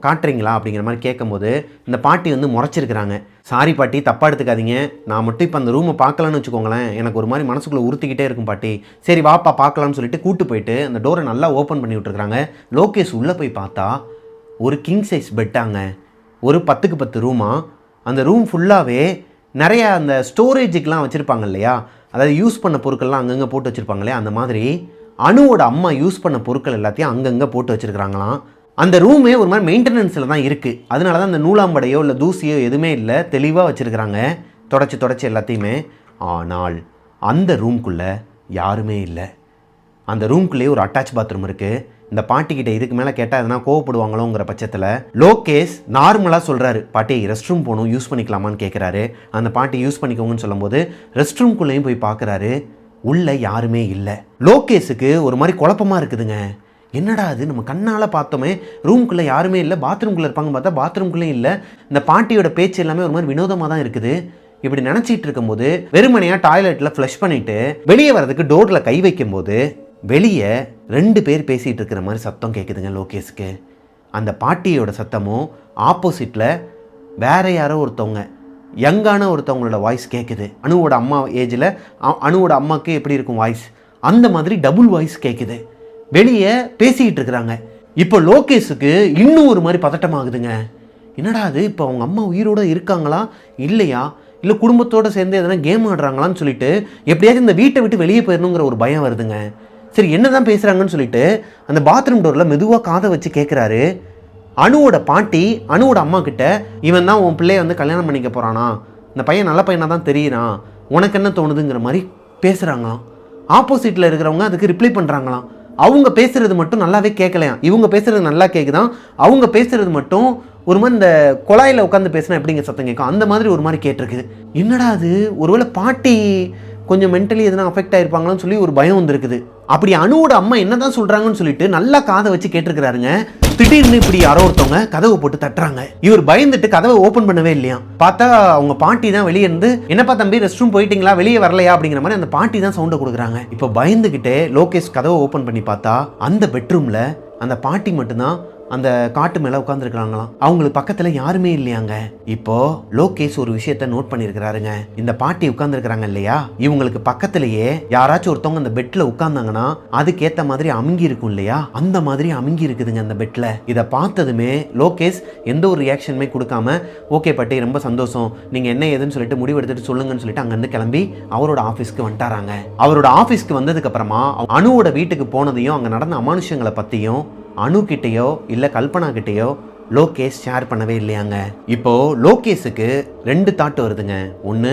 காட்டுறீங்களா அப்படிங்கிற மாதிரி கேட்கும்போது இந்த பாட்டி வந்து முறைச்சிருக்கிறாங்க. சாரி பாட்டி தப்பாக எடுத்துக்காதீங்க, நான் மட்டும் இப்போ அந்த ரூமை பார்க்கலான்னு வச்சுக்கோங்களேன், எனக்கு ஒரு மாதிரி மனசுக்குள்ளே உறுத்திக்கிட்டே இருக்கும் பாட்டி, சரி வாப்பா பார்க்கலான்னு சொல்லிட்டு கூட்டு போயிட்டு அந்த டோரை நல்லா ஓப்பன் பண்ணி விட்டுருக்குறாங்க. லோகேஷ் உள்ளே போய் பார்த்தா ஒரு கிங் சைஸ் பெட்டாங்க, ஒரு 10க்கு 10 ரூமா, அந்த ரூம் ஃபுல்லாகவே நிறைய அந்த ஸ்டோரேஜுக்கெலாம் வச்சுருப்பாங்க இல்லையா, அதாவது யூஸ் பண்ண பொருட்கள்லாம் அங்கங்கே போட்டு வச்சுருப்பாங்க இல்லையா, அந்த மாதிரி அணுவோட அம்மா யூஸ் பண்ண பொருட்கள் எல்லாத்தையும் அங்கங்கே போட்டு வச்சுருக்கிறாங்களாம். அந்த ரூமே ஒரு மாதிரி மெயின்டெனன்ஸில் தான் இருக்குது, அதனால தான் அந்த நூலாம்படையோ இல்லை தூசியோ எதுவுமே இல்லை, தெளிவாக வச்சுருக்கிறாங்க. தொடச்சி எல்லாத்தையுமே. ஆனால் அந்த ரூம்குள்ளே யாருமே இல்லை. அந்த ரூம்குள்ளேயே ஒரு அட்டாச் பாத்ரூம் இருக்குது. இந்த பாட்டிக்கிட்ட இதுக்கு மேலே கேட்டால் எதனா கோவப்படுவாங்களோங்கிற பட்சத்தில் லோகேஷ் நார்மலாக சொல்கிறாரு, பாட்டி ரெஸ்ட் ரூம் போகணும், யூஸ் பண்ணிக்கலாமான்னு கேட்குறாரு. அந்த பாட்டி யூஸ் பண்ணிக்கோங்கன்னு சொல்லும்போது ரெஸ்ட் ரூம்குள்ளேயும் போய் பார்க்குறாரு, உள்ளே யாருமே இல்லை. லோகேஷுக்கு ஒரு மாதிரி குழப்பமாக இருக்குதுங்க. என்னடா அது, நம்ம கண்ணால் பார்த்தோமே ரூம்குள்ளே யாருமே இல்லை, பாத்ரூம்குள்ளே இருப்பாங்க பார்த்தா பாத்ரூம்குள்ளே இல்லை. இந்த பாட்டியோட பேச்சு எல்லாமே ஒரு மாதிரி வினோதமாக தான் இருக்குது. இப்படி நினச்சிட்டு இருக்கும்போது வெறுமனையாக டாய்லெட்டில் ஃப்ளஷ் பண்ணிவிட்டு வெளியே வர்றதுக்கு டோரில் கை வைக்கும்போது வெளியே 2 பேர் பேசிகிட்டு இருக்கிற மாதிரி சத்தம் கேட்குதுங்க லோகேஷ்க்கு. அந்த பாட்டியோட சத்தமும் ஆப்போசிட்டில் வேற யாரோ ஒருத்தவங்க, யங்கான ஒருத்தவங்களோட வாய்ஸ் கேட்குது. அனுவோட அம்மா ஏஜில் அனுவோட அம்மாவுக்கு எப்படி இருக்கும் வாய்ஸ், அந்த மாதிரி டபுள் வாய்ஸ் கேட்குது. வெளியே பேசிக்கிட்டு இருக்கிறாங்க. இப்போ லோகேஷுக்கு இன்னும் ஒரு மாதிரி பதட்டமாகுதுங்க. என்னடா அது, இப்போ அவங்க அம்மா உயிரோடு இருக்காங்களா இல்லையா, இல்லை குடும்பத்தோடு சேர்ந்து எதனா கேம் ஆடுறாங்களான்னு சொல்லிட்டு எப்படியாச்சும் இந்த வீட்டை விட்டு வெளியே போயிடணுங்கிற ஒரு பயம் வருதுங்க. சரி என்ன தான் பேசுகிறாங்கன்னு சொல்லிட்டு அந்த பாத்ரூம் டோரில் மெதுவாக காதை வச்சு கேட்குறாரு. அனுவோட பாட்டி அனுவோட அம்மா கிட்ட, இவன் தான் உன் பிள்ளைய வந்து கல்யாணம் பண்ணிக்க போகிறானா, இந்த பையன் நல்ல பையனாக தான் தெரியுறான், உனக்கு என்ன தோணுதுங்கிற மாதிரி பேசுகிறாங்களாம். ஆப்போசிட்டில் இருக்கிறவங்க அதுக்கு ரிப்ளை பண்ணுறாங்களாம். அவங்க பேசுகிறது மட்டும் நல்லாவே கேட்கலையாம், இவங்க பேசுகிறது நல்லா கேட்குதான், அவங்க பேசுகிறது மட்டும் ஒரு மாதிரி இந்த குழாயில் உட்காந்து பேசினா எப்படிங்க சத்தம் கேட்கும், அந்த மாதிரி ஒரு மாதிரி கேட்டிருக்குது. என்னடா அது, ஒருவேளை பாட்டி கொஞ்சம் மென்டலி எதுனா அஃபெக்ட் ஆகிருப்பாங்களான்னு சொல்லி ஒரு பயம் வந்துருக்குது. அப்படி அனுவோட அம்மா என்ன தான் சொல்கிறாங்கன்னு சொல்லிட்டு நல்லா காதை வச்சு கேட்டிருக்கிறாருங்க. திடீர்னு இப்படி யாரோ ஒருத்தவங்க கதவை போட்டு தட்டுறாங்க. இவர் பயந்துட்டு கதவை ஓப்பன் பண்ணவே இல்லையா. பார்த்தா அவங்க பாட்டி தான் வெளியே இருந்து, என்னப்பா தம்பி ரெஸ்ட் ரூம் போயிட்டீங்களா, வெளியே வரலையா அப்படிங்கிற மாதிரி அந்த பாட்டி தான் சவுண்டை கொடுக்குறாங்க. இப்போ பயந்துகிட்டே லோகேஷ் கதவை ஓப்பன் பண்ணி பார்த்தா அந்த பெட்ரூமில் அந்த பாட்டி மட்டும்தான் அந்த காட்டு மேலே உட்காந்துருக்காங்களாம். அவங்களுக்கு பக்கத்தில் யாருமே இல்லையாங்க. இப்போ லோகேஷ் ஒரு விஷயத்த நோட் பண்ணியிருக்கிறாருங்க. இந்த பாட்டி உட்காந்துருக்கிறாங்க இல்லையா, இவங்களுக்கு பக்கத்திலேயே யாராச்சும் ஒருத்தவங்க அந்த பெட்ல உட்கார்ந்தாங்கன்னா அதுக்கேற்ற மாதிரி அமுங்கி இருக்கும் இல்லையா, அந்த மாதிரி அமுங்கி இருக்குதுங்க அந்த பெட்ல. இதை பார்த்ததுமே லோகேஷ் எந்த ஒரு ரியாக்ஷனுமே கொடுக்காம, ஓகே பாட்டி ரொம்ப சந்தோஷம், நீங்கள் என்ன ஏதுன்னு சொல்லிட்டு முடிவு எடுத்துட்டு சொல்லுங்கன்னு சொல்லிட்டு அங்கேருந்து கிளம்பி அவரோட ஆஃபீஸ்க்கு வந்துட்டாராங்க. அவரோட ஆஃபீஸ்க்கு வந்ததுக்கு அப்புறமா அனுவோட வீட்டுக்கு போனதையும் அங்கே நடந்த அமானுஷங்களை பற்றியும் அனு கிட்டேயோ இல்லை கல்பனா கிட்டேயோ லோகேஷ் ஷேர் பண்ணவே இல்லையாங்க. இப்போது லோகேஷுக்கு 2 தாட் வருதுங்க. ஒன்று,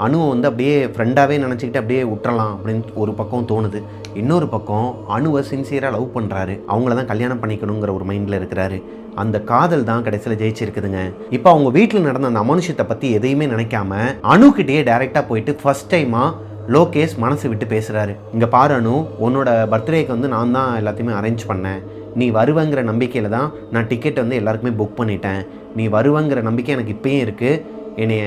அணுவை வந்து அப்படியே ஃப்ரெண்டாகவே நினச்சிக்கிட்டு அப்படியே விட்டுறலாம் அப்படின்னு ஒரு பக்கம் தோணுது. இன்னொரு பக்கம் அணுவை சின்சியராக லவ் பண்ணுறாரு, அவங்கள தான் கல்யாணம் பண்ணிக்கணுங்கிற ஒரு மைண்டில் இருக்கிறாரு. அந்த காதல் தான் கடைசியில் ஜெயிச்சிருக்குதுங்க. இப்போ அவங்க வீட்டில் நடந்த அந்த அமானுஷத்தை பற்றி எதையுமே நினைக்காம அணுக்கிட்டேயே டைரெக்டாக போயிட்டு ஃபர்ஸ்ட் டைமாக லோகேஷ் மனசு விட்டு பேசுகிறாரு. இங்கே பாரு அனு, உன்னோட பர்த்டேக்கு வந்து நான் தான் எல்லாத்தையுமே அரேஞ்ச் பண்ணேன், நீ வருவங்கிற நம்பிக்கையில் தான் நான் டிக்கெட் வந்து எல்லாருக்குமே புக் பண்ணிட்டேன், நீ வருவங்கிற நம்பிக்கை எனக்கு இப்போயும் இருக்குது, என்னைய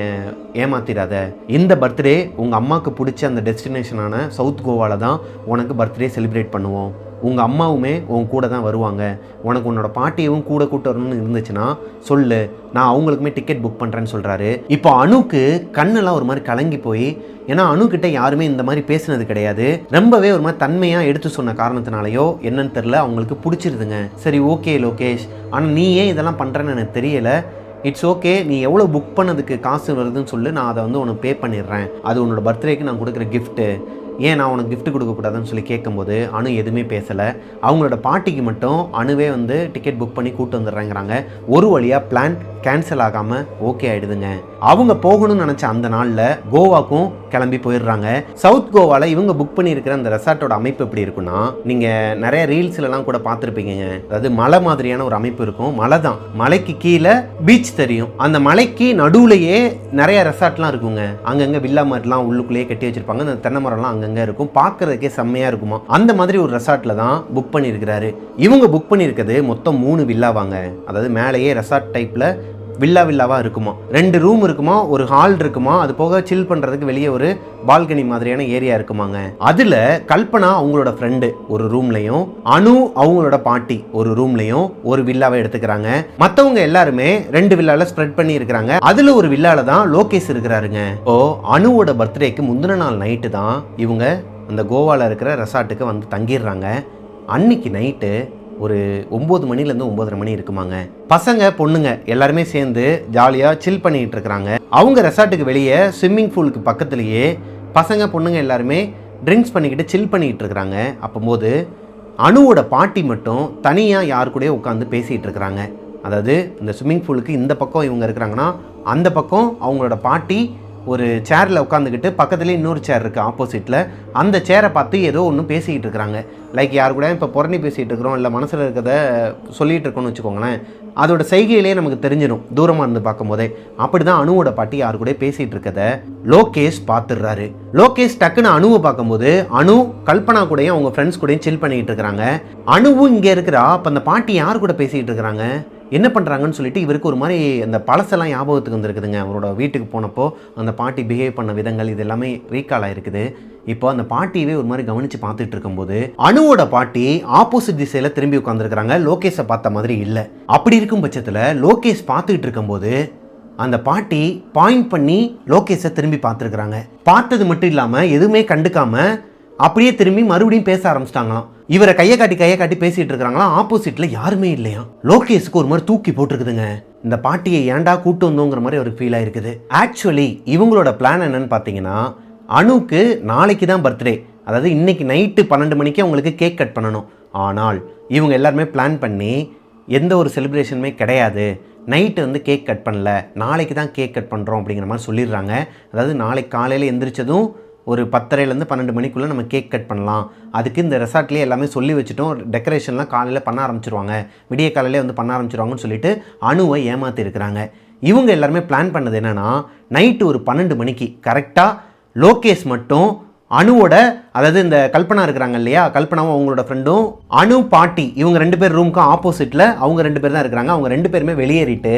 ஏமாத்திடாத. இந்த பர்த்டே உங்கள் அம்மாவுக்கு பிடிச்ச அந்த டெஸ்டினேஷனான சவுத் கோவாவில் தான் உனக்கு பர்த்டே செலிப்ரேட் பண்ணுவோம், உங்கள் அம்மாவுமே உன் கூட தான் வருவாங்க, உனக்கு உன்னோட பாட்டியவும் கூட கூட்டு வரணும்னு இருந்துச்சுன்னா சொல்லு, நான் அவங்களுக்குமே டிக்கெட் புக் பண்ணுறேன்னு சொல்கிறாரு. இப்போ அணுக்கு கண்ணெல்லாம் ஒரு மாதிரி கலங்கி போய், ஏன்னா அணுக்கிட்ட யாருமே இந்த மாதிரி பேசினது கிடையாது, ரொம்பவே ஒரு மாதிரி தன்மையாக எடுத்து சொன்ன காரணத்தினாலையோ என்னன்னு தெரில அவங்களுக்கு பிடிச்சிருதுங்க. சரி ஓகே லோகேஷ், ஆனால் நீ ஏன் இதெல்லாம் பண்ணுறேன்னு எனக்கு தெரியலை, இட்ஸ் ஓகே, நீ எவ்வளோ புக் பண்ணதுக்கு காசு வருதுன்னு சொல்லு, நான் அதை வந்து உனக்கு பே பண்ணிடுறேன், அது உன்னோட பர்த்டேக்கு நான் கொடுக்குற கிஃப்ட்டு, ஏன் நான் உனக்கு கிஃப்ட் கொடுக்கக்கூடாதுன்னு சொல்லி கேட்கும்போது அணு எதுவுமே பேசலை. அவங்களோட பாட்டிக்கு மட்டும் அணுவே வந்து டிக்கெட் புக் பண்ணி கூப்பிட்டு வந்துடுறேங்கிறாங்க. ஒரு வழியாக பிளான் கேன்சல் ஆகாமல் ஓகே ஆகிடுதுங்க. அவங்க போகணும்னு நினச்ச அந்த நாளில் கோவாக்கும் கிளம்பி போயிடுறாங்க. சவுத் கோவாவில் இவங்க புக் பண்ணியிருக்கிற அந்த ரெசார்ட்டோட அமைப்பு எப்படி இருக்குன்னா, நீங்கள் நிறைய ரீல்ஸ்லலாம் கூட பார்த்துருப்பீங்க, அதாவது மலை மாதிரியான ஒரு அமைப்பு இருக்கும். மலை தான், மலைக்கு கீழே பீச் தெரியும், அந்த மலைக்கு நடுவுலையே நிறைய ரெசார்ட்லாம் இருக்குங்க. அங்கங்கே வில்லா மாதிரிலாம் உள்ளுக்குள்ளேயே கட்டி வச்சிருப்பாங்க, அந்த தென்னை மரம்லாம் அங்கங்கே இருக்கும், பார்க்கறதுக்கே செம்மையாக இருக்குமா. அந்த மாதிரி ஒரு ரெசார்ட்டில் தான் புக் பண்ணியிருக்கிறாரு. இவங்க புக் பண்ணியிருக்கிறது மொத்தம் 3 வில்லாவாங்க, அதாவது மேலேயே ரெசார்ட் டைப்பில் வில்லாவாக இருக்குமா, 2 ரூம் இருக்குமா, ஒரு ஹால் இருக்குமா, அது போக சில் பண்ணுறதுக்கு வெளியே ஒரு பால்கனி மாதிரியான ஏரியா இருக்குமாங்க. அதில் கல்பனா அவங்களோட ஃப்ரெண்டு ஒரு ரூம்லையும் அனு அவங்களோட பாட்டி ஒரு ரூம்லையும் ஒரு வில்லாவை எடுத்துக்கிறாங்க. மற்றவங்க எல்லாருமே 2 வில்லால ஸ்ப்ரெட் பண்ணி இருக்கிறாங்க. அதில் ஒரு வில்லால தான் லோகேஷ் இருக்கிறாருங்க. இப்போ அனுவோட பர்த்டேக்கு முந்தின நாள் நைட்டு தான் இவங்க அந்த கோவாவில் இருக்கிற ரெசார்ட்டுக்கு வந்து தங்கிடுறாங்க. அன்னைக்கு நைட்டு ஒரு 9 மணிலேருந்து 9:30 மணி இருக்குமாங்க. பசங்க பொண்ணுங்க எல்லாருமே சேர்ந்து ஜாலியாக சில் பண்ணிகிட்டு இருக்கிறாங்க. அவங்க ரெசார்ட்டுக்கு வெளியே ஸ்விம்மிங் பூலுக்கு பக்கத்துலேயே பசங்க பொண்ணுங்க எல்லாருமே ட்ரிங்க்ஸ் பண்ணிக்கிட்டு சில் பண்ணிக்கிட்டு இருக்கிறாங்க. அப்போது அணுவோட பாட்டி மட்டும் தனியாக யார் கூடயோ உட்காந்து பேசிகிட்டு இருக்கிறாங்க. அதாவது இந்த ஸ்விம்மிங் பூலுக்கு இந்த பக்கம் இவங்க இருக்கிறாங்கன்னா அந்த பக்கம் அவங்களோட பாட்டி ஒரு சேரில் உட்காந்துக்கிட்டு பக்கத்துலேயே இன்னொரு சேர் இருக்குது ஆப்போசிட்டில். அந்த சேரை பார்த்து ஏதோ ஒன்று பேசிக்கிட்டு இருக்கிறாங்க. லைக் யார் கூட இப்போ புறணி பேசிகிட்டு இருக்கிறோம், இல்லை மனசில் இருக்கிறத சொல்லிகிட்டு இருக்கோன்னு வச்சுக்கோங்களேன். அதோட செய்கையிலே நமக்கு தெரிஞ்சிடும் தூரமாக இருந்து பார்க்கும்போதே. அப்படி தான் அனுவோட பாட்டி யார் கூட பேசிகிட்டு இருக்கதை லோகேஷ் பார்த்துடுறாரு. லோகேஷ் டக்குன்னு அனுவை பார்க்கும்போது அனு கல்பனா கூடயும் அவங்க ஃப்ரெண்ட்ஸ் கூடயும் சில் பண்ணிக்கிட்டு இருக்கிறாங்க. அனுவும் இங்கே இருக்கிறா. அப்போ அந்த பாட்டி யார் கூட பேசிக்கிட்டு இருக்கிறாங்க, என்ன பண்ணுறாங்கன்னு சொல்லிட்டு இவருக்கு ஒரு மாதிரி அந்த பழசெல்லாம் ஞாபகத்துக்கு வந்துருக்குதுங்க. அவரோட வீட்டுக்கு போனப்போ அந்த பாட்டி பிஹேவ் பண்ண விதங்கள் இது எல்லாமே ரீகால் ஆகிருக்குது. இப்போ அந்த பாட்டியவே ஒரு மாதிரி கவனித்து பார்த்துட்டு இருக்கும்போது அனுவோட பாட்டி ஆப்போசிட் திசையில் திரும்பி உட்காந்துருக்குறாங்க. லோகேஷை பார்த்த மாதிரி இல்லை. அப்படி இருக்கும் பட்சத்தில் லோகேஷ் பார்த்துக்கிட்டு இருக்கும்போது அந்த பாட்டி பாயிண்ட் பண்ணி லோகேஷை திரும்பி பார்த்துருக்குறாங்க. பார்த்தது மட்டும் இல்லாமல் எதுவுமே கண்டுக்காமல் அப்படியே திரும்பி மறுபடியும் பேச ஆரம்பிச்சிட்டாங்களாம். இவரை கையை காட்டி பேசிட்டு இருக்கிறாங்களாம். ஆப்போசிட்ல யாருமே இல்லையா. லோகேஷுக்கு ஒரு மாதிரி தூக்கி போட்டுருக்குதுங்க. இந்த பாட்டியை ஏன்டா கூட்டு வந்தோங்கிற மாதிரி ஒரு ஃபீல் ஆயிருக்குது. ஆக்சுவலி இவங்களோட பிளான் என்னன்னு பார்த்தீங்கன்னா, அனுக்கு நாளைக்கு தான் பர்த்டே, அதாவது இன்னைக்கு நைட்டு 12 மணிக்கு அவங்களுக்கு கேக் கட் பண்ணணும். ஆனால் இவங்க எல்லாருமே பிளான் பண்ணி எந்த ஒரு செலிப்ரேஷனுமே கிடையாது, நைட்டு வந்து கேக் கட் பண்ணல, நாளைக்கு தான் கேக் கட் பண்ணுறோம் அப்படிங்கிற மாதிரி சொல்லிடுறாங்க. அதாவது நாளைக்கு காலையில் எந்திரிச்சதும் ஒரு 10:30லேருந்து 12 மணிக்குள்ளே நம்ம கேக் கட் பண்ணலாம். அதுக்கு இந்த ரெசார்ட்லேயே எல்லாமே சொல்லி வச்சுட்டோம். டெக்கரேஷன்லாம் காலையில் பண்ண ஆரம்பிச்சிருவாங்க, விடிய காலையிலே வந்து பண்ண ஆரம்பிச்சிருவாங்கன்னு சொல்லிட்டு அனுவை ஏமாற்றி இருக்கிறாங்க. இவங்க எல்லாருமே பிளான் பண்ணது என்னென்னா, நைட்டு ஒரு 12 மணிக்கு கரெக்டாக லோகேஷ் மட்டும் அனுவோட, அதாவது இந்த கல்பனா இருக்கிறாங்க இல்லையா, கல்பனாவும் அவங்களோட ஃப்ரெண்டும் அனு பாட்டி இவங்க 2 பேர் ரூமுக்கும் ஆப்போசிட்டில் அவங்க 2 பேர் தான் இருக்கிறாங்க. அவங்க 2 பேருமே வெளியேறிட்டு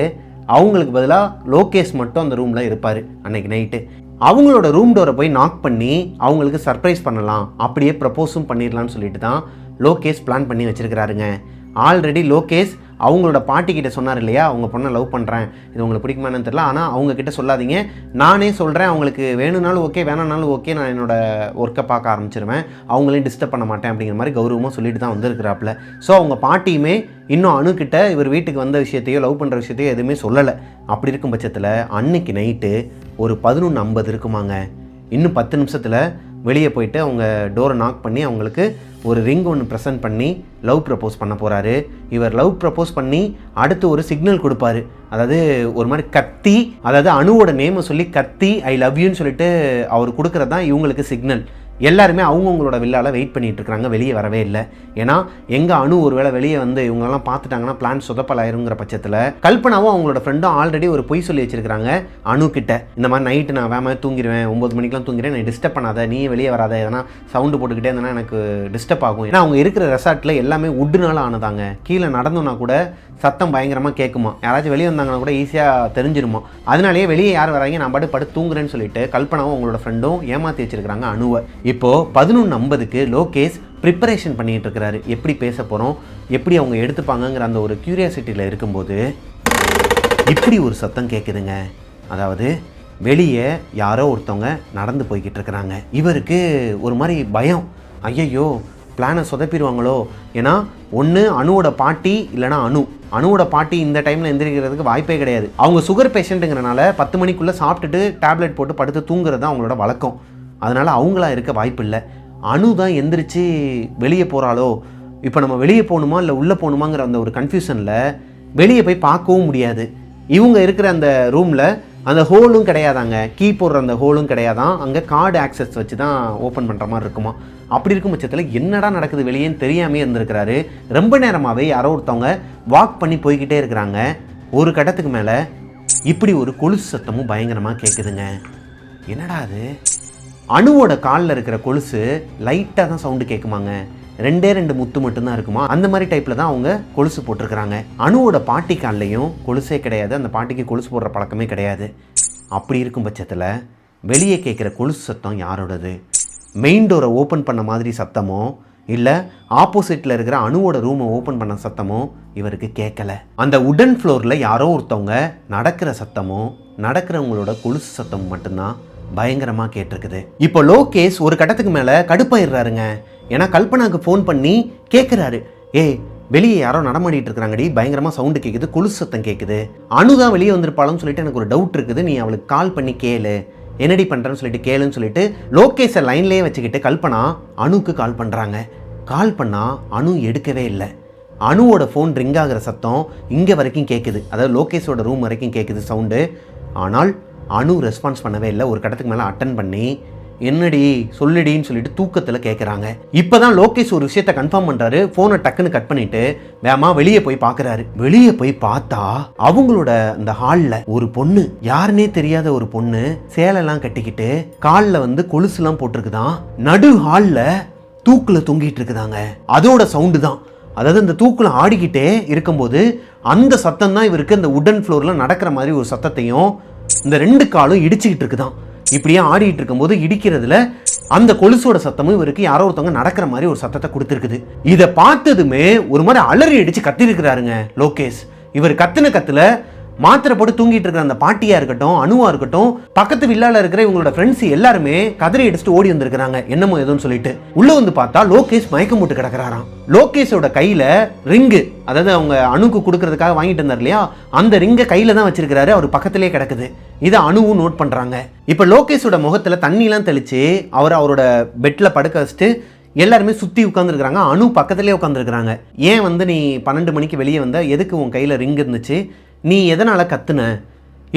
அவங்களுக்கு பதிலாக லோகேஷ் மட்டும் அந்த ரூமில் இருப்பார் அன்னைக்கு நைட்டு. அவங்களோட ரூம் டோரை போய் நாக் பண்ணி அவங்களுக்கு சர்ப்ரைஸ் பண்ணலாம், அப்படியே ப்ரப்போஸும் பண்ணிடலான்னு சொல்லிட்டு தான் லோகேஷ் பிளான் பண்ணி வச்சுருக்கிறாருங்க. ஆல்ரெடி லோகேஷ் அவங்களோட பாட்டிக்கிட்ட சொன்னார் இல்லையா, அவங்க பொண்ணை லவ் பண்ணுறேன், இது உங்களுக்கு பிடிக்குமான்னு தெரியல, ஆனால் அவங்கக்கிட்ட சொல்லாதீங்க, நானே சொல்கிறேன், அவங்களுக்கு வேணும்னாலும் ஓகே வேணானாலும் ஓகே, நான் என்னோடய ஒர்க்கை பார்க்க ஆரம்பிச்சிருவேன், அவங்களையும் டிஸ்டர்ப் பண்ண மாட்டேன் அப்படிங்கிற மாதிரி கௌரவமாக சொல்லிட்டு தான் வந்திருக்கிறாப்புல. ஸோ அவங்க பாட்டியுமே இன்னும் அனுக்கிட்ட இவர் வீட்டுக்கு வந்த விஷயத்தையோ லவ் பண்ணுற விஷயத்தையோ எதுவுமே சொல்லலை. அப்படி இருக்கும் பட்சத்தில் அன்னைக்கு நைட்டு ஒரு 11:50 இருக்குமாங்க. இன்னும் 10 நிமிஷத்தில் வெளியே போயிட்டு அவங்க டோரை நாக் பண்ணி அவங்களுக்கு ஒரு ரிங் ஒன்று ப்ரெசென்ட் பண்ணி லவ் ப்ரப்போஸ் பண்ண போகிறாரு. இவர் லவ் ப்ரப்போஸ் பண்ணி அடுத்து ஒரு சிக்னல் கொடுப்பாரு. அதாவது ஒரு மாதிரி கத்தி, அதாவது அனுவோட நேமை சொல்லி கத்தி ஐ லவ் யூன்னு சொல்லிட்டு அவர் கொடுக்குறது தான் இவங்களுக்கு சிக்னல். எல்லாருமே அவங்கவுங்களோட வில்லால் வெயிட் பண்ணிட்டு இருக்கிறாங்க, வெளியே வரவே இல்லை. ஏன்னா எங்கள் அணு ஒரு வேளை வெளியே வந்து இவங்களெல்லாம் பார்த்துட்டாங்கன்னா பிளான் சொதப்பலாயிருங்கிற பட்சத்தில் கல்பனாவும் அவங்களோட ஃப்ரெண்டும் ஆல்ரெடி ஒரு பொய் சொல்லி வச்சிருக்கிறாங்க அணு கிட்ட. இந்த மாதிரி நைட்டு நான் வேகமாக தூங்கிடுவேன், 9 மணிக்கெலாம் தூங்கிடுவேன், நான் டிஸ்டர்ப் பண்ணாத, நீ வெளியே வராத, எதனா சவுண்டு போட்டுக்கிட்டே இருந்தேன்னா எனக்கு டிஸ்டர்ப் ஆகும். ஏன்னா அவங்க இருக்கிற ரெசார்ட்டில் எல்லாமே உட்டுனால ஆனதாங்க. கீழே நடந்தோன்னா கூட சத்தம் பயங்கரமாக கேட்குமா, யாராச்சும் வெளியே வந்தாங்கன்னா கூட ஈஸியாக தெரிஞ்சிருமா. அதனாலேயே வெளியே யார் வராங்க, நான் பாட்டு படுத்து தூங்குறேன்னு சொல்லிட்டு கல்பனாவும் அவங்களோட ஃப்ரெண்டும் ஏமாற்றி வச்சிருக்கிறாங்க அணுவை. இப்போது 11:50க்கு லோகேஷ் ப்ரிப்பரேஷன் பண்ணிகிட்டு இருக்கிறாரு. எப்படி பேச போகிறோம், எப்படி அவங்க எடுத்துப்பாங்கங்கிற அந்த ஒரு க்யூரியாசிட்டியில் இருக்கும்போது இப்படி ஒரு சத்தம் கேட்குதுங்க. அதாவது வெளியே யாரோ ஒருத்தவங்க நடந்து போய்கிட்டு இருக்கிறாங்க. இவருக்கு ஒரு மாதிரி பயம், ஐயையோ பிளானை சொதப்பிடுவாங்களோ. ஏன்னா ஒன்று அணுவோட பாட்டி இல்லைனா அணுவோட பாட்டி இந்த டைமில் எந்திரிக்கிறதுக்கு வாய்ப்பே கிடையாது. அவங்க சுகர் பேஷண்ட்டுங்கிறனால 10 மணிக்குள்ளே சாப்பிட்டுட்டு டேப்லெட் போட்டு படுத்து தூங்குறது தான் அவங்களோட வழக்கம். அதனால் அவங்களா இருக்க வாய்ப்பு இல்லை. அணு தான் எந்திரிச்சு வெளியே போகிறாளோ, இப்போ நம்ம வெளியே போகணுமா இல்லை உள்ளே போகணுமாங்கிற அந்த ஒரு கன்ஃபியூஷனில் வெளியே போய் பார்க்கவும் முடியாது. இவங்க இருக்கிற அந்த ரூமில் அந்த ஹோலும் கிடையாதாங்க, கீ போடுற அந்த ஹோலும் கிடையாதான், அங்கே கார்டு ஆக்சஸ் வச்சு தான் ஓப்பன் பண்ணுற மாதிரி இருக்குமா. அப்படி இருக்கும் பட்சத்தில் என்னடா நடக்குது வெளியேன்னு தெரியாமே இருந்திருக்கிறாரு. ரொம்ப நேரமாகவே யாரோ ஒருத்தவங்க வாக் பண்ணி போய்கிட்டே இருக்கிறாங்க. ஒரு கட்டத்துக்கு மேலே இப்படி ஒரு கொலுசு சத்தமும் பயங்கரமாக கேட்குதுங்க. என்னடா அது, அணுவோட காலில் இருக்கிற கொலுசு லைட்டாக தான் சவுண்டு கேட்குமாங்க, 2 முத்து மட்டும்தான் இருக்குமா. அந்த மாதிரி டைப்பில் தான் அவங்க கொலுசு போட்டிருக்கிறாங்க. அணுவோட பாட்டி கால்லையும் கொலுசே கிடையாது, அந்த பாட்டிக்கு கொலுசு போடுற பழக்கமே கிடையாது. அப்படி இருக்கும் பட்சத்தில் வெளியே கேட்குற கொலுசு சத்தம் யாரோடது? மெயின் டோரை ஓப்பன் பண்ண மாதிரி சத்தமோ இல்லை ஆப்போசிட்டில் இருக்கிற அணுவோட ரூமை ஓப்பன் பண்ண சத்தமோ இவருக்கு கேட்கல. அந்த உடன் ஃப்ளோரில் யாரோ ஒருத்தவங்க நடக்கிற சத்தமோ நடக்கிறவங்களோட கொலுசு சத்தம் மட்டும்தான் பயங்கரமாக கேட்டிருக்குது. இப்போ லோகேஷ் ஒரு கட்டத்துக்கு மேலே கடுப்பாயிடுறாருங்க. ஏன்னா கல்பனாக்கு ஃபோன் பண்ணி கேட்குறாரு, ஏய் வெளியே யாரோ நடமாடிட்டு இருக்கிறாங்கடி, பயங்கரமாக சவுண்டு கேட்குது, கொலுசு சத்தம் கேட்குது, அணு தான் வெளியே வந்திருப்பாளுன்னு சொல்லிட்டு எனக்கு ஒரு டவுட் இருக்குது, நீ அவளுக்கு கால் பண்ணி கேளு, என்னடி பண்ணுறேன்னு சொல்லிட்டு கேளுன்னு சொல்லிட்டு லோகேஷை லைன்லேயே வச்சுக்கிட்டு கல்பனா அணுக்கு கால் பண்ணுறாங்க. கால் பண்ணால் அணு எடுக்கவே இல்லை. அணுவோட ஃபோன் ரிங் ஆகிற சத்தம் இங்கே வரைக்கும் கேட்குது, அதாவது லோகேஷோட ரூம் வரைக்கும் கேட்குது சவுண்டு. ஆனால் அனு ரெஸ்பான்ஸ் பண்ணவே இல்லை. ஒரு கட்டத்துக்கு மேலே அட்டன் பண்ணி என்னடி சொல்லுடின்னு சொல்லிட்டு தூக்கத்தில் கேட்குறாங்க. இப்போ தான் லோகேஷ் ஒரு விஷயத்தை கன்ஃபார்ம் பண்ணுறாரு. ஃபோனை டக்குன்னு கட் பண்ணிட்டு வேமா வெளியே போய் பார்க்குறாரு. வெளியே போய் பார்த்தா அவங்களோட அந்த ஹாலில் ஒரு பொண்ணு, யாருன்னே தெரியாத ஒரு பொண்ணு, சேலைலாம் கட்டிக்கிட்டு காலில் கொலுசுலாம் போட்டிருக்குதான், நடு ஹாலில் தூக்கில் தொங்கிட்டு இருக்குதாங்க. அதோட சவுண்டு தான், அதாவது இந்த தூக்கில் ஆடிக்கிட்டே இருக்கும்போது அந்த சத்தம் தான் இவருக்கு இந்த உடன் ஃப்ளோரில் நடக்கிற மாதிரி ஒரு சத்தத்தையும், இந்த 2 காலும் இடிச்சுக்கிட்டு இருக்குதான். இப்படியே ஆடிட்டு இருக்கும்போது இடிக்கிறதுல அந்த கொலுசோட சத்தமும் இவருக்கு யாரோ ஒருத்தவங்க நடக்கிற மாதிரி ஒரு சத்தத்தை கொடுத்துருக்குது. இதை பார்த்ததுமே ஒரு மாதிரி அலறி அடிச்சு கத்திருக்கிறாருங்க லோகேஷ். இவர் கத்துல மாத்திரை போட்டு தூங்கிட்டு இருக்கிற அந்த பாட்டியா இருக்கட்டும், அனுவா இருக்கட்டும், பக்கத்து வில்லால இருக்கிற இவங்களோட ஃப்ரெண்ட்ஸ் எல்லாருமே கதறி அடிச்சுட்டு ஓடி வந்திருக்காங்க என்னமோ ஏதோன்னு சொல்லிட்டு. உள்ள பார்த்தா லோகேஷ் மயக்கம் போட்டு கிடக்குறாராம். லோகேஷோட கையில ரிங்கு, அதாவது அவங்க அணுக்கு கொடுக்கறதுக்காக வாங்கிட்டு இருந்தார் இல்லையா, அந்த ரிங்கை கையில தான் வச்சிருக்கிறாரு. அவர் பக்கத்திலே கிடக்குது. இதை அணுவும் நோட் பண்றாங்க. இப்ப லோகேஷோட முகத்துல தண்ணிலாம் தெளிச்சு அவரோட பெட்ல படுக்க வச்சுட்டு எல்லாருமே சுற்றி உட்காந்துருக்குறாங்க. அணு பக்கத்துலேயே உட்காந்துருக்குறாங்க. ஏன் நீ 12 மணிக்கு வெளியே வந்த, எதுக்கு உன் கையில் ரிங் இருந்துச்சு, நீ எதனால் கத்துன,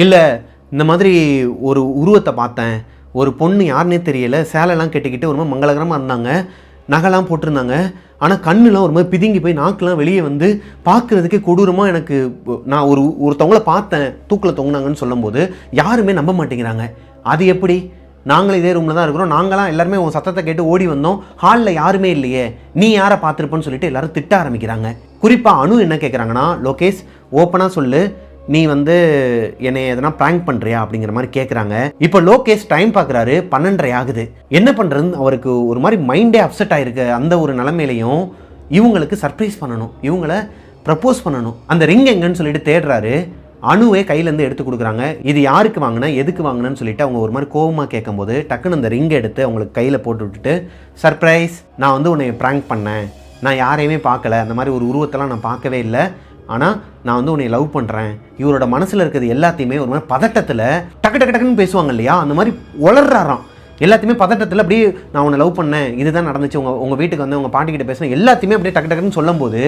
இல்லை இந்த மாதிரி ஒரு உருவத்தை பார்த்தேன், ஒரு பொண்ணு யாருன்னே தெரியல, சேலைலாம் கட்டிக்கிட்டு ஒரு மாதிரி மங்களகரமாக இருந்தாங்க, நகைலாம் போட்டிருந்தாங்க, ஆனால் கண்ணுலாம் ஒரு மாதிரி பிதுங்கி போய் நாக்கெலாம் வெளியே பார்க்குறதுக்கே கொடூரமாக எனக்கு, நான் ஒருத்தவங்கள பார்த்தேன் தூக்கில் தொங்குனாங்கன்னு சொல்லும்போது யாருமே நம்ப மாட்டேங்கிறாங்க. அது எப்படி, நாங்களும் இதே ரூமில் தான் இருக்கிறோம், நாங்களாம் எல்லாருமே உன் சத்தத்தை கேட்டு ஓடி வந்தோம், ஹாலில் யாருமே இல்லையே, நீ யாரை பார்த்துருப்பன்னு சொல்லிட்டு எல்லாரும் திட்ட ஆரம்பிக்கிறாங்க. குறிப்பாக அனு என்ன கேட்குறாங்கன்னா, லோகேஷ் ஓப்பனாக சொல்லு, நீ என்னை எதனா ப்ராங்க் பண்ணுறியா அப்படிங்கிற மாதிரி கேட்குறாங்க. இப்போ லோகேஷ் டைம் பார்க்குறாரு, 12:30 ஆகுது. என்ன பண்ணுறதுன்னு அவருக்கு ஒரு மாதிரி மைண்டே அப்செட் ஆகிருக்கு. அந்த ஒரு நிலைமையிலையும் இவங்களுக்கு சர்ப்ரைஸ் பண்ணணும், இவங்கள ப்ரப்போஸ் பண்ணணும். அந்த ரிங் எங்கன்னு சொல்லிட்டு தேடுறாரு. அணுவே கையிலேருந்து எடுத்து கொடுக்குறாங்க. இது யாருக்கு வாங்கினேன், எதுக்கு வாங்கினேன்னு சொல்லிட்டு அவங்க ஒரு மாதிரி கோபமாக கேட்கும்போது டக்குன்னு அந்த ரிங்கை எடுத்து அவங்களுக்கு கையில் போட்டு விட்டுட்டு, சர்ப்ரைஸ், நான் உன்னை ப்ராங்க் பண்ணேன், நான் யாரையுமே பார்க்கல, அந்த மாதிரி ஒரு உருவத்தெல்லாம் நான் பார்க்கவே இல்லை, ஆனால் நான் உன்னை லவ் பண்ணுறேன். இவரோட மனசில் இருக்கிறது எல்லாத்தையுமே ஒரு மாதிரி பதட்டத்தில் டக்கு டக்கு டக்குன்னு பேசுவாங்க இல்லையா, அந்த மாதிரி உளர்றாராம். எல்லாத்தையுமே பதட்டத்தில் அப்படியே நான் உன்னை லவ் பண்ணேன், இதுதான் நடந்துச்சு, உங்கள் வீட்டுக்கு உங்கள் பாட்டிக்கிட்ட பேசுனேன், எல்லாத்தையுமே அப்படியே டக்கு டக்குன்னு சொல்லும்போது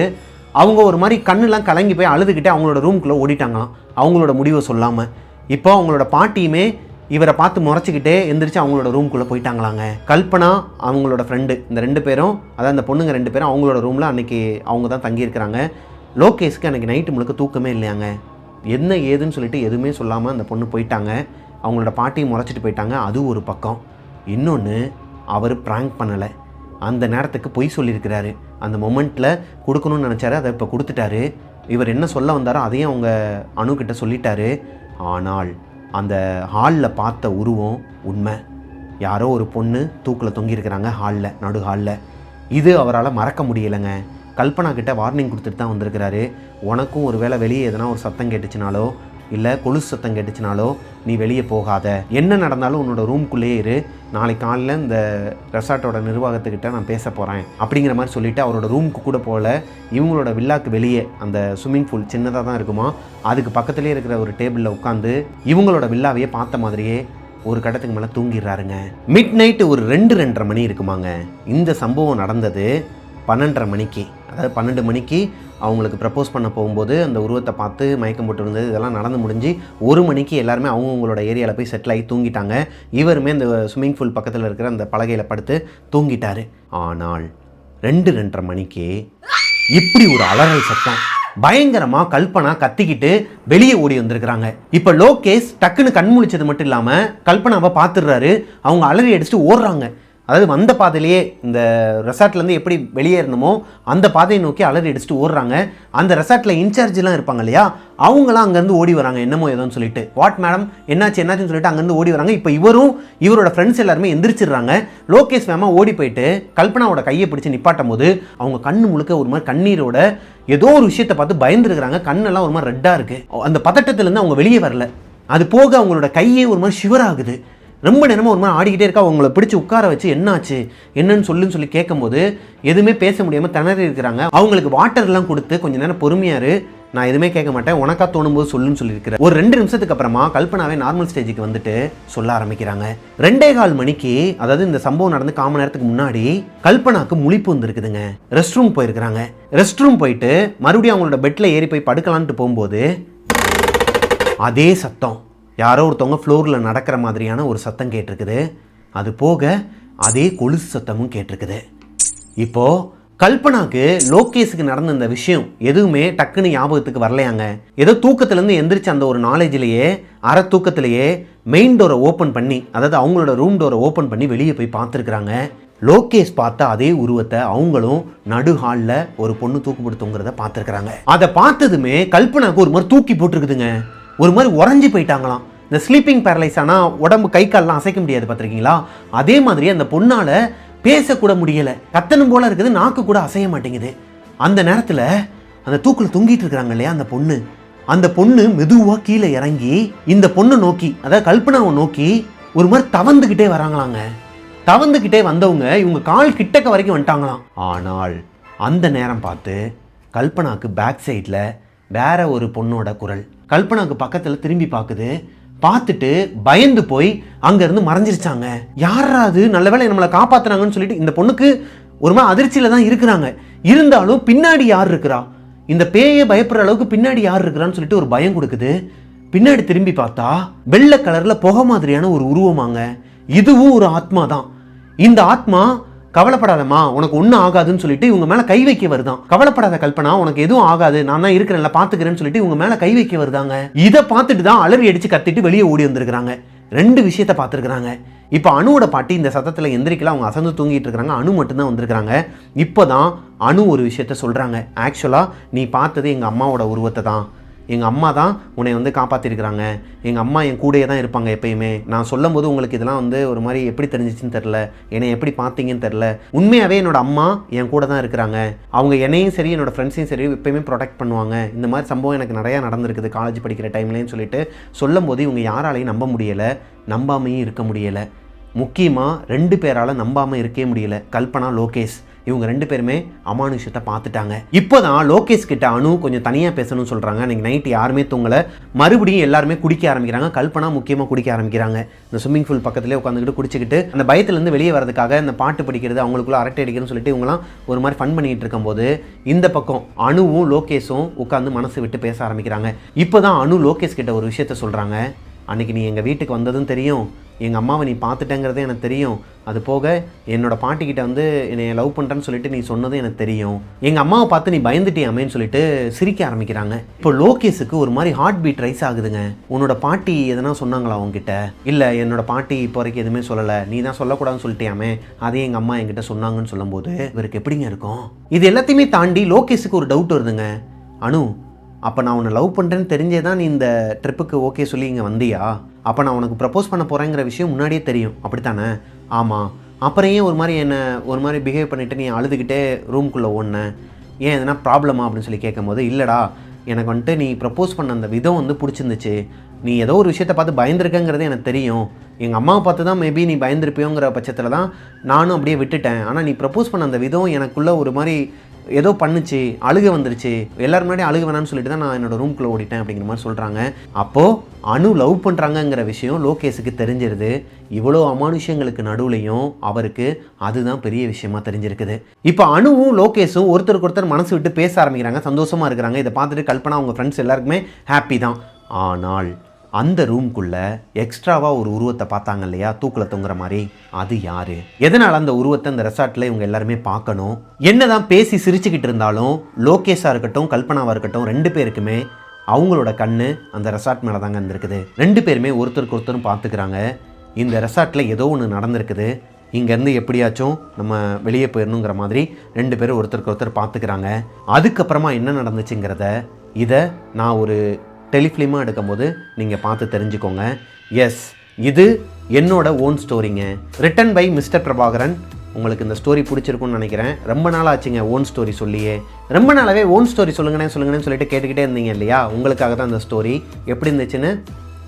அவங்க ஒரு மாதிரி கண்ணுலாம் கலங்கி போய் அழுதுகிட்டே அவங்களோட ரூம்குள்ளே ஓடிட்டாங்களாம், அவங்களோட முடிவை சொல்லாமல். இப்போ அவங்களோட பாட்டியுமே இவரை பார்த்து முறைச்சிக்கிட்டே எந்திரிச்சு அவங்களோட ரூம்குள்ளே போயிட்டாங்களாங்க. கல்பனா அவங்களோட ஃப்ரெண்டு, இந்த 2 பேரும், அதாவது அந்த பொண்ணுங்க 2 பேரும் அவங்களோட ரூமில் அன்றைக்கி அவங்க தான் தங்கியிருக்கிறாங்க. லோகேஷ்க்கு அன்றைக்கி நைட்டு முழுக்க தூக்கமே இல்லையாங்க. என்ன ஏதுன்னு சொல்லிட்டு எதுவுமே சொல்லாமல் அந்த பொண்ணு போயிட்டாங்க. அவங்களோட பாட்டியும் முறைச்சிட்டு போயிட்டாங்க. அது ஒரு பக்கம். இன்னொன்று, அவர் ப்ராங்க் பண்ணலை, அந்த நேரத்துக்கு பொய் சொல்லியிருக்கிறாரு. அந்த மொமெண்ட்டில் கொடுக்கணும்னு நினச்சாரு, அதை இப்போ கொடுத்துட்டாரு. இவர் என்ன சொல்ல வந்தாரோ அதையும் அவங்க அணுக்கிட்ட சொல்லிட்டாரு. ஆனால் அந்த ஹாலில் பார்த்த உருவம் உண்மை. யாரோ ஒரு பொண்ணு தூக்கில் தொங்கியிருக்கிறாங்க ஹாலில், நடு ஹாலில். இது அவரால் மறக்க முடியலைங்க. கல்பனா கிட்ட வார்னிங் கொடுத்துட்டு தான் வந்திருக்கிறாரு. உனக்கும் ஒரு வேளை வெளியே எதனா ஒரு சத்தம் கேட்டுச்சுனாலோ, இல்லை கொலுசு சத்தம் கேட்டுச்சுனாலோ நீ வெளியே போகாத, என்ன நடந்தாலும் உன்னோட ரூம்குள்ளேயே இரு, நாளைக்கு காலையில் இந்த ரெசார்ட்டோட நிர்வாகத்துக்கிட்ட நான் பேச போகிறேன் அப்படிங்கிற மாதிரி சொல்லிவிட்டு அவரோட ரூமுக்கு கூட போகல. இவங்களோட வில்லாக்கு வெளியே அந்த ஸ்விம்மிங் பூல் சின்னதாக தான் இருக்குமா, அதுக்கு பக்கத்துலேயே இருக்கிற ஒரு டேபிளில் உட்காந்து இவங்களோட வில்லாவையே பார்த்த மாதிரியே ஒரு கட்டத்துக்கு மேலே தூங்கிடுறாருங்க. மிட் நைட்டு ஒரு 2-2:30 மணி இருக்குமாங்க. இந்த சம்பவம் நடந்தது 12:30 மணிக்கு. அதாவது 12 மணிக்கு அவங்களுக்கு ப்ரப்போஸ் பண்ண போகும்போது அந்த உருவத்தை பார்த்து மயக்கம் போட்டு இருந்தது, இதெல்லாம் நடந்து முடிஞ்சு 1 மணிக்கு எல்லாருமே அவங்களோட ஏரியாவில் போய் செட்டில் ஆகி தூங்கிட்டாங்க. இவருமே இந்த ஸ்விம்மிங் பூல் பக்கத்தில் இருக்கிற அந்த பலகையில் படுத்து தூங்கிட்டார். ஆனால் 2-2:30 மணிக்கு இப்படி ஒரு அலறல் சத்தம், பயங்கரமாக கல்பனா கத்திக்கிட்டு வெளியே ஓடி வந்திருக்கிறாங்க. இப்போ லோகேஷ் டக்குன்னு கண் முழிச்சது மட்டும் இல்லாமல் கல்பனாவை பார்த்துடுறாரு. அவங்க அலறி அடிச்சுட்டு ஓடுறாங்க. அதாவது வந்த பாதையிலேயே இந்த ரெசார்ட்லேருந்து எப்படி வெளியே இருந்தோமோ அந்த பாதையை நோக்கி அலறி அடிச்சுட்டு ஓடுறாங்க. அந்த ரெசார்ட்டில் இன்சார்ஜெலாம் இருப்பாங்க இல்லையா, அவங்களாம் அங்கேருந்து ஓடி வராங்க, என்னமோ ஏதோன்னு சொல்லிட்டு. வாட் மேடம், என்னாச்சுன்னு சொல்லிட்டு அங்கேருந்து ஓடி வராங்க. இப்போ இவரோட ஃப்ரெண்ட்ஸ் எல்லாருமே எந்திரிச்சிடுறாங்க. லோகேஷ் வேமா ஓடி போயிட்டு கல்பனாவோட கையை பிடிச்சி நிப்பாட்டும் போது அவங்க கண்ணு முழுக்க ஒரு மாதிரி கண்ணீரோட ஏதோ ஒரு விஷயத்தை பார்த்து பயந்துருக்கிறாங்க. கண்ணெல்லாம் ஒரு மாதிரி ரெட்டாக இருக்குது. அந்த பதட்டத்துலேருந்து அவங்க வெளியே வரல. அது போக அவங்களோட கையே ஒரு மாதிரி ஷிவர் ஆகுது. ரொம்ப நேரமாக ஒரு மாதிரி ஆடிக்கிட்டே இருக்கா. அவங்கள பிடிச்சி உட்கார வச்சு என்னாச்சு என்னன்னு சொல்லி கேட்கும்போது எதுவுமே பேச முடியாமல் திணறி இருக்கிறாங்க. அவங்களுக்கு வாட்டர்லாம் கொடுத்து கொஞ்சம் நேரம் பொறுமையாரு, நான் எதுவுமே கேட்க மாட்டேன், உனக்கா தோணும்போது சொல்லுன்னு சொல்லியிருக்கிறேன். ஒரு 2 நிமிஷத்துக்கு அப்புறமா கல்பனாவே நார்மல் ஸ்டேஜுக்கு வந்துட்டு சொல்ல ஆரம்பிக்கிறாங்க. 2:15 மணிக்கு, அதாவது இந்த சம்பவம் நடந்து 1/4 மணி நேரத்துக்கு முன்னாடி கல்பனாக்கு முழிப்பு வந்துருக்குதுங்க. ரெஸ்ட் ரூம் போயிருக்கிறாங்க. ரெஸ்ட் ரூம் போயிட்டு மறுபடியும் அவங்களோட பெட்டில் ஏறி போய் படுக்கலான்ட்டு போகும்போது அதே சத்தம். யாரோ ஒருத்தவங்க ஃப்ளோரில் நடக்கிற மாதிரியான ஒரு சத்தம் கேட்டிருக்குது. அது போக அதே கொலுசு சத்தமும் கேட்டிருக்குது. இப்போது கல்பனாக்கு லோகேஷுக்கு நடந்த இந்த விஷயம் எதுவுமே டக்குன்னு ஞாபகத்துக்கு வரலையாங்க. ஏதோ தூக்கத்துலேருந்து எந்திரிச்சு அந்த ஒரு நாலேஜ்லேயே அரை தூக்கத்திலேயே மெயின் டோரை ஓப்பன் பண்ணி, அதாவது அவங்களோட ரூம் டோரை ஓப்பன் பண்ணி வெளியே போய் பார்த்துருக்குறாங்க. லோகேஷ் பார்த்த அதே உருவத்தை அவங்களும் நடு ஹாலில் ஒரு பொண்ணு தூக்குப்படுத்துங்கிறத பார்த்துருக்குறாங்க. அதை பார்த்ததுமே கல்பனாக்கு ஒரு மாதிரி தூக்கி போட்டிருக்குதுங்க. ஒரு மாதிரி உறைஞ்சி போயிட்டாங்களாம். இந்த ஸ்லீப்பிங் பேரலைஸ் ஆனால் உடம்பு கை கால்லாம் அசைக்க முடியாது பார்த்துருக்கீங்களா, அதே மாதிரி அந்த பொண்ணால் பேசக்கூட முடியலை. கத்தனும் போல இருக்குது, நாக்கு கூட அசைய மாட்டேங்குது. அந்த நேரத்தில் அந்த தூக்கில் தொங்கிட்டு இருக்கிறாங்க இல்லையா அந்த பொண்ணு மெதுவாக கீழே இறங்கி இந்த பொண்ணை நோக்கி, அதாவது கல்பனாவை நோக்கி ஒரு மாதிரி தவந்துக்கிட்டே வராங்களாங்க. தவந்துக்கிட்டே வந்தவங்க இவங்க கால் கிட்டக்க வரைக்கும் வந்துட்டாங்களாம். ஆனால் அந்த நேரம் பார்த்து கல்பனாக்கு பேக் சைடில் வேற ஒரு பொண்ணோட குரல் கல்பனாக்கு பக்கத்தில் திரும்பி பார்க்குது. பார்த்துட்டு பயந்து போய் அங்கேருந்து மறைஞ்சிருச்சாங்க. யாராவது நல்ல வேளை நம்மளை காப்பாற்றுனாங்கன்னு சொல்லிட்டு இந்த பொண்ணுக்கு ஒரு மாதிரி அதிர்ச்சியில் தான் இருக்கிறாங்க. இருந்தாலும் பின்னாடி யார் இருக்கிறா, இந்த பேயை பயப்படுற அளவுக்கு பின்னாடி யார் இருக்கிறான்னு சொல்லிட்டு ஒரு பயம் கொடுக்குது. பின்னாடி திரும்பி பார்த்தா வெள்ளை கலரில் புகை மாதிரியான ஒரு உருவமாங்க. இதுவும் ஒரு ஆத்மா தான். இந்த ஆத்மா கவலைப்படாதம்மா, உனக்கு ஒன்றும் ஆகாதுன்னு சொல்லிட்டு இவங்க மேலே கை வைக்க வருதான். கவலைப்படாத கல்பனா, உனக்கு எதுவும் ஆகாது, நான் தான் இருக்கிறேன்ல, பார்த்துக்கிறேன்னு சொல்லிட்டு இவங்க மேலே கை வைக்க வருதாங்க. இதை பார்த்துட்டு தான் அலறி அடித்து கத்திட்டு வெளியே ஓடி வந்திருக்கிறாங்க. 2 விஷயத்தை பார்த்துருக்குறாங்க. இப்போ அணுவோட பாட்டி இந்த சத்தத்தில் எந்திரிக்கல, அவங்க அசந்து தூங்கிட்டு இருக்கிறாங்க. அணு மட்டும்தான் வந்திருக்கிறாங்க. இப்போ தான் அணு ஒரு விஷயத்த சொல்கிறாங்க. ஆக்சுவலாக நீ பார்த்தது எங்கள் அம்மாவோட உருவத்தை தான். எங்கள் அம்மா தான் உன்னை வந்து காப்பாற்றிருக்கிறாங்க. எங்கள் அம்மா என் கூடயே தான் இருப்பாங்க எப்பயுமே. நான் சொல்லும் போது உங்களுக்கு இதெல்லாம் வந்து ஒரு மாதிரி எப்படி தெரிஞ்சிச்சுன்னு தெரில, என்னை எப்படி பார்த்தீங்கன்னு தெரில. உண்மையாகவே என்னோட அம்மா என் கூட தான் இருக்கிறாங்க. அவங்க என்னையும் சரி என்னோடய ஃப்ரெண்ட்ஸையும் சரி எப்பயுமே ப்ரொடெக்ட் பண்ணுவாங்க. இந்த மாதிரி சம்பவம் எனக்கு நிறையா நடந்திருக்குது காலேஜ் படிக்கிற டைம்லேன்னு சொல்லிட்டு சொல்லும் போது இவங்க யாராலையும் நம்ப முடியலை, நம்பாமையும் இருக்க முடியலை. முக்கியமாக 2 பேரால் நம்பாமல் இருக்கவே முடியல. கல்பனா, லோகேஷ் இவங்க 2 பேருமே அமானுஷத்தை பார்த்துட்டாங்க. இப்போ தான் லோகேஷ் கிட்ட அணு கொஞ்சம் தனியாக பேசணும்னு சொல்கிறாங்க. அன்றைக்கி நைட்டு யாருமே தூங்கலை. மறுபடியும் எல்லாருமே குடிக்க ஆரம்பிக்கிறாங்க. கல்பனா முக்கியமாக குடிக்க ஆரம்பிக்கிறாங்க. இந்த ஸ்விம்மிங் பூல் பக்கத்துலேயே உட்காந்துக்கிட்டு குடிச்சிக்கிட்டு அந்த பயத்துலேருந்து வெளியே வரதுக்காக இந்த பாட்டு படிக்கிறது, அவங்களுக்குள்ள அரட்டை அடிக்கிறதுன்னு சொல்லிட்டு இவங்களாம் ஒரு மாதிரி ஃபன் பண்ணிகிட்டு இருக்கும்போது இந்த பக்கம் அணுவும் லோகேஷும் உட்காந்து மனசு விட்டு பேச ஆரம்பிக்கிறாங்க. இப்போ தான் அணு லோகேஷ் கிட்ட ஒரு விஷயத்த சொல்கிறாங்க. அன்றைக்கி நீ எங்கள் வீட்டுக்கு வந்ததும் தெரியும், எங்கள் அம்மாவை நீ பார்த்துட்டேங்கிறதே எனக்கு தெரியும். அது போக என்னோடய பாட்டிக்கிட்ட வந்து என்னை லவ் பண்ணுறேன்னு சொல்லிட்டு நீ சொன்னதும் எனக்கு தெரியும். எங்கள் அம்மாவை பார்த்து நீ பயந்துட்டியாமேன்னு சொல்லிட்டு சிரிக்க ஆரம்பிக்கிறாங்க. இப்போ லோகேஷுக்கு ஒரு மாதிரி ஹார்ட் பீட் ரைஸ் ஆகுதுங்க. உன்னோட பாட்டி எதனா சொன்னாங்களா அவங்ககிட்ட? இல்லை, என்னோட பாட்டி இப்போ வரைக்கும் எதுவுமே சொல்லலை, நீ தான் சொல்லக்கூடாதுன்னு சொல்லிட்டியாமே, அதே எங்கள் அம்மா என்கிட்ட சொன்னாங்கன்னு சொல்லும்போது இவருக்கு எப்படிங்க இருக்கும்? இது எல்லாத்தையுமே தாண்டி லோகேஷுக்கு ஒரு டவுட் வருதுங்க. அனு, அப்போ நான் உன்னை லவ் பண்ணுறேன்னு தெரிஞ்சே தான் நீ இந்த ட்ரிப்புக்கு ஓகே சொல்லி இங்கே வந்தியா? அப்போ நான் உனக்கு ப்ரப்போஸ் பண்ண போகிறேங்கிற விஷயம் முன்னாடியே தெரியும், அப்படித்தானே? ஆமாம். அப்புறம் ஏன் ஒரு மாதிரி என்னை ஒரு மாதிரி பிஹேவ் பண்ணிவிட்டு நீ அழுதுகிட்டே ரூம்குள்ளே ஓடினேன்? ஏன் எதனா ப்ராப்ளமா அப்படின்னு சொல்லி கேட்கும்போது, இல்லைடா, எனக்கு வந்துட்டு நீ ப்ரப்போஸ் பண்ண அந்த விதம் வந்து பிடிச்சிருந்துச்சு. நீ ஏதோ ஒரு விஷயத்தை பார்த்து பயந்துருக்கங்கிறது எனக்கு தெரியும். எங்கள் அம்மாவை பார்த்து தான் மேபி நீ பயந்துருப்பியோங்கிற பட்சத்தில் தான் நானும் அப்படியே விட்டுட்டேன். ஆனால் நீ ப்ரப்போஸ் பண்ண அந்த விதம் எனக்குள்ளே ஒரு மாதிரி ஏதோ பண்ணுச்சு, அழுக வந்துருச்சு, எல்லாரும் முன்னாடி அழுக வேணான்னு சொல்லிட்டு தான் நான் என்னோட ரூம்குள்ளே ஓடிட்டேன் அப்படிங்கிற மாதிரி சொல்கிறாங்க. அப்போது அணு லவ் பண்ணுறாங்கங்கிற விஷயம் லோகேஷுக்கு தெரிஞ்சிருது. இவ்வளோ அமானுஷங்களுக்கு நடுவுலையும் அவருக்கு அதுதான் பெரிய விஷயமா தெரிஞ்சிருக்குது. இப்போ அணுவும் லோகேஷும் ஒருத்தருக்கு ஒருத்தர் மனசு விட்டு பேச ஆரம்பிக்கிறாங்க, சந்தோஷமாக இருக்கிறாங்க. இதை பார்த்துட்டு கல்பனா அவங்க ஃப்ரெண்ட்ஸ் எல்லாருக்குமே ஹாப்பி தான். ஆனால் அந்த ரூம்குள்ளே எக்ஸ்ட்ராவாக ஒரு உருவத்தை பார்த்தாங்க இல்லையா, தூக்கில் தொங்குற மாதிரி, அது யார்? எதனால் அந்த உருவத்தை இந்த ரெசார்ட்டில் இவங்க எல்லாருமே பார்க்கணும்? என்னதான் பேசி சிரிச்சுக்கிட்டு இருந்தாலும் லோகேஷாக இருக்கட்டும் கல்பனாவாக இருக்கட்டும் 2 பேருக்குமே அவங்களோட கண்ணு அந்த ரெசார்ட் மேலே தாங்க இருந்திருக்குது. 2 பேருமே ஒருத்தருக்கு ஒருத்தரும் பார்த்துக்கிறாங்க. இந்த ரெசார்ட்டில் ஏதோ ஒன்று நடந்திருக்குது, இங்கேருந்து எப்படியாச்சும் நம்ம வெளியே போயிடணுங்கிற மாதிரி 2 பேரும் ஒருத்தருக்கு ஒருத்தர் பார்த்துக்கிறாங்க. அதுக்கப்புறமா என்ன நடந்துச்சுங்கிறத இதை நான் ஒரு டெலிஃபிலிமாக எடுக்கும்போது நீங்கள் பார்த்து தெரிஞ்சுக்கோங்க. எஸ், இது என்னோட ஓன் ஸ்டோரிங்க, ரிட்டன் பை மிஸ்டர் பிரபாகரன். உங்களுக்கு இந்த ஸ்டோரி பிடிச்சிருக்குன்னு நினைக்கிறேன். ரொம்ப நாள் ஆச்சுங்க ஓன் ஸ்டோரி சொல்லியே. ரொம்ப நாளாகவே ஓன் ஸ்டோரி சொல்லுங்கன்னு சொல்லிட்டு கேட்டுக்கிட்டே இருந்தீங்க இல்லையா? உங்களுக்காக தான் இந்த ஸ்டோரி. எப்படி இருந்துச்சுன்னு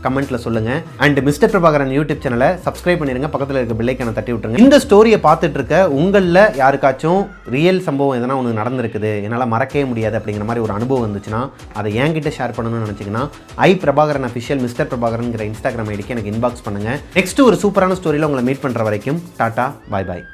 கமெண்ட்டில் சொல்லுங்கள். அண்ட் மிஸ்டர் பிரபாகரன் யூடியூப் சேனலை சப்ஸ்கிரைப் பண்ணிடுங்க, பக்கத்தில் இருக்க பெல்லைக்கான தட்டி விட்டுருங்க. இந்த ஸ்டோரியை பார்த்துட்டு இருக்க உங்களில் யாருக்காச்சும் ரியல் சம்பவம் எதனா ஒன்று நடந்திருக்குது, என்னால் மறக்கவே முடியாது அப்படிங்கிற மாதிரி ஒரு அனுபவம் வந்துச்சுன்னா அதை என்கிட்ட ஷேர் பண்ணணும்னு நினச்சிங்கன்னா பிரபாகரன் அஃபிஷியல் மிஸ்டர் பிரபாகரன்ங்கிற இன்ஸ்டாகிராம் ஐடிக்கு எனக்கு இன்பாக்ஸ் பண்ணுங்கள். நெக்ஸ்ட் ஒரு சூப்பரான ஸ்டோரியில் உங்களை மீட் பண்ணுற வரைக்கும் டாட்டா, பாய் பாய்.